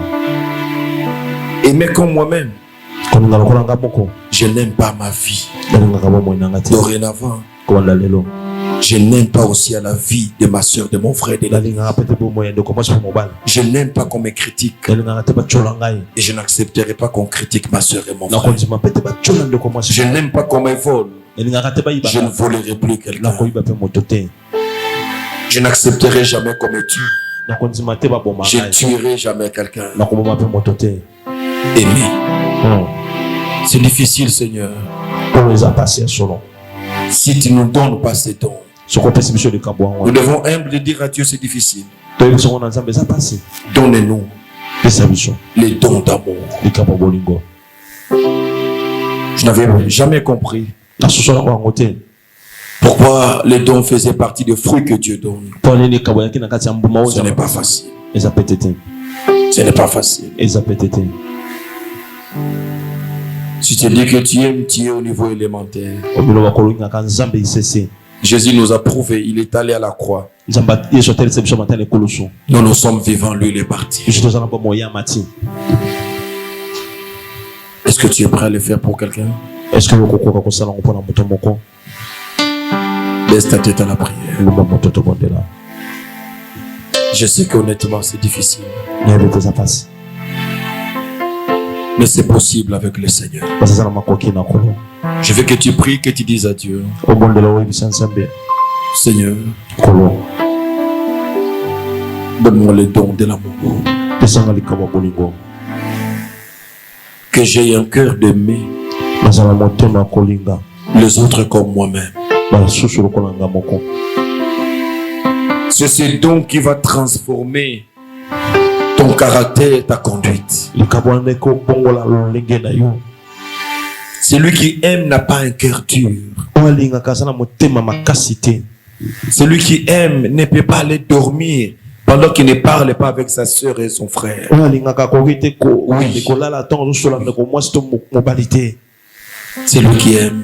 S1: Aimer comme moi-même.
S2: Ko linga lo kolanga moko.
S1: Je n'aime pas ma vie.
S2: Nalingaka bo mo nanga te.
S1: Dorénavant,
S2: Ko wala lelo.
S1: je n'aime pas aussi à la vie de ma soeur, de mon frère, de la vie.
S2: Nalingaka pete bo mo yendo ko mwasi mobali.
S1: Je n'aime pas qu'on me critique.
S2: Nalingaka te ba chola ngai.
S1: Et je n'accepterai pas qu'on critique ma soeur et mon
S2: Na ko
S1: frère.
S2: nzima pete ba chola ndeko mwasi.
S1: Je n'aime pas qu'on me vole.
S2: Nalingaka te ba iba.
S1: Je ne volerai plus
S2: Na
S1: quelqu'un.
S2: ko iba pe moto te.
S1: Je n'accepterai jamais qu'on me tue.
S2: Na ko nzima te ba boma
S1: Je ne
S2: ngai.
S1: tuerai jamais quelqu'un.
S2: Na ko boma pe moto te.
S1: Aimer. C'est difficile, Seigneur.
S2: Pour les passer solo.
S1: Si tu ne nous donnes pas ces dons,
S2: Ce qu'on peut se monsieur de Kabouan.
S1: nous devons humble dire à Dieu, c'est difficile.
S2: To yi songo na nzambe za passer.
S1: Donnez-nous
S2: Pesa biso.
S1: les dons d'amour.
S2: Li kabo bolingo.
S1: Je n'avais jamais compris
S2: Na soso na ko ngote.
S1: pourquoi les dons faisaient partie des fruits que Dieu donne.
S2: Pour les kabo yaki na kati ya mbuma
S1: Ce
S2: oza.
S1: n'est pas facile.
S2: Eza petete.
S1: Ce n'est pas facile.
S2: Eza petete.
S1: Si tu dis que tu aimes, tu es au niveau élémentaire.
S2: Obilo ba kolinga ka nzambe isese.
S1: Jésus nous a prouvé, il est allé à la croix.
S2: Nzamba yeso tel se biso matale koloso.
S1: Nous nous sommes vivants, lui il est parti.
S2: Biso tozana ba moya mati.
S1: Est-ce que tu es prêt à le faire pour quelqu'un?
S2: Est-ce queoko ko sala ngo pona moto moko?
S1: Laisse ta tête à la prière.
S2: Le moto to bondela.
S1: Je sais qu'honnêtement c'est difficile,
S2: Nyebe teza passe.
S1: mais c'est possible avec le Seigneur.
S2: Parce que na makoki na kolo.
S1: Je veux que tu pries, que tu dises à Dieu,
S2: O bondela o bisa nzambe.
S1: Seigneur,
S2: Kolo.
S1: donne-moi le don de l'amour.
S2: Pesanga li kabo bolingo.
S1: Que j'ai un cœur d'aimer
S2: Nazala motema kolinga.
S1: les autres comme moi-même. C'est ce don qui va transformer ton caractère, ta conduite. Celui qui aime n'a pas un cœur dur. Celui qui aime ne peut pas aller dormir pendant qu'il ne parle pas avec sa soeur et son frère. Oui. Celui qui aime.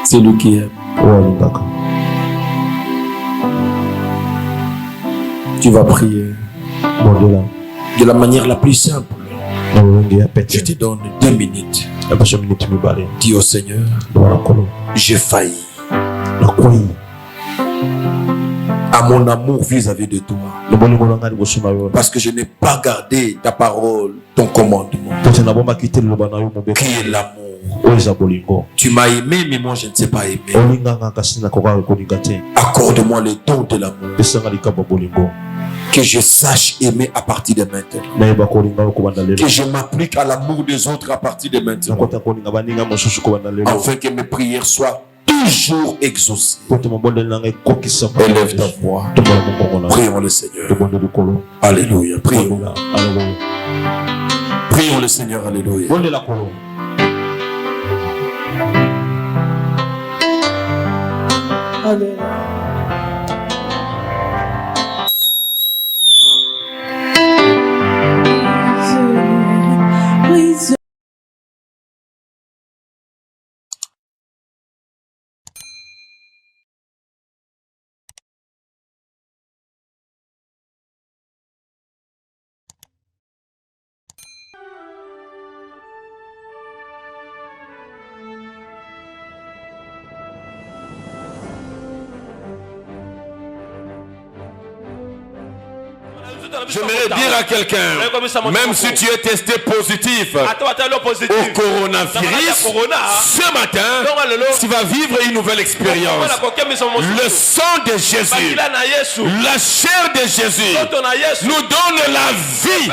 S1: Celui qui aime. Tu vas prier de la manière la plus simple. Je te donne 2 minutes. Dis au Seigneur, j'ai failli à mon amour vis-à-vis de toi, parce que je n'ai pas gardé ta parole, ton commandement, qui est l'amour. Tu m'as aimé, mais moi je ne sais pas aimer. Accorde-moi le don de l'amour, que je sache aimer à partir de maintenant, que je m'applique à l'amour des autres à partir de maintenant, afin que mes prières soient toujours exaucées. Élève ta voix, prions le Seigneur. Alléluia. Prions le Seigneur. Alléluia. J'aimerais dire à quelqu'un, même si tu es testé positif au coronavirus, ce matin, tu vas vivre une nouvelle expérience. Le sang de Jésus, la chair de Jésus nous donne la vie.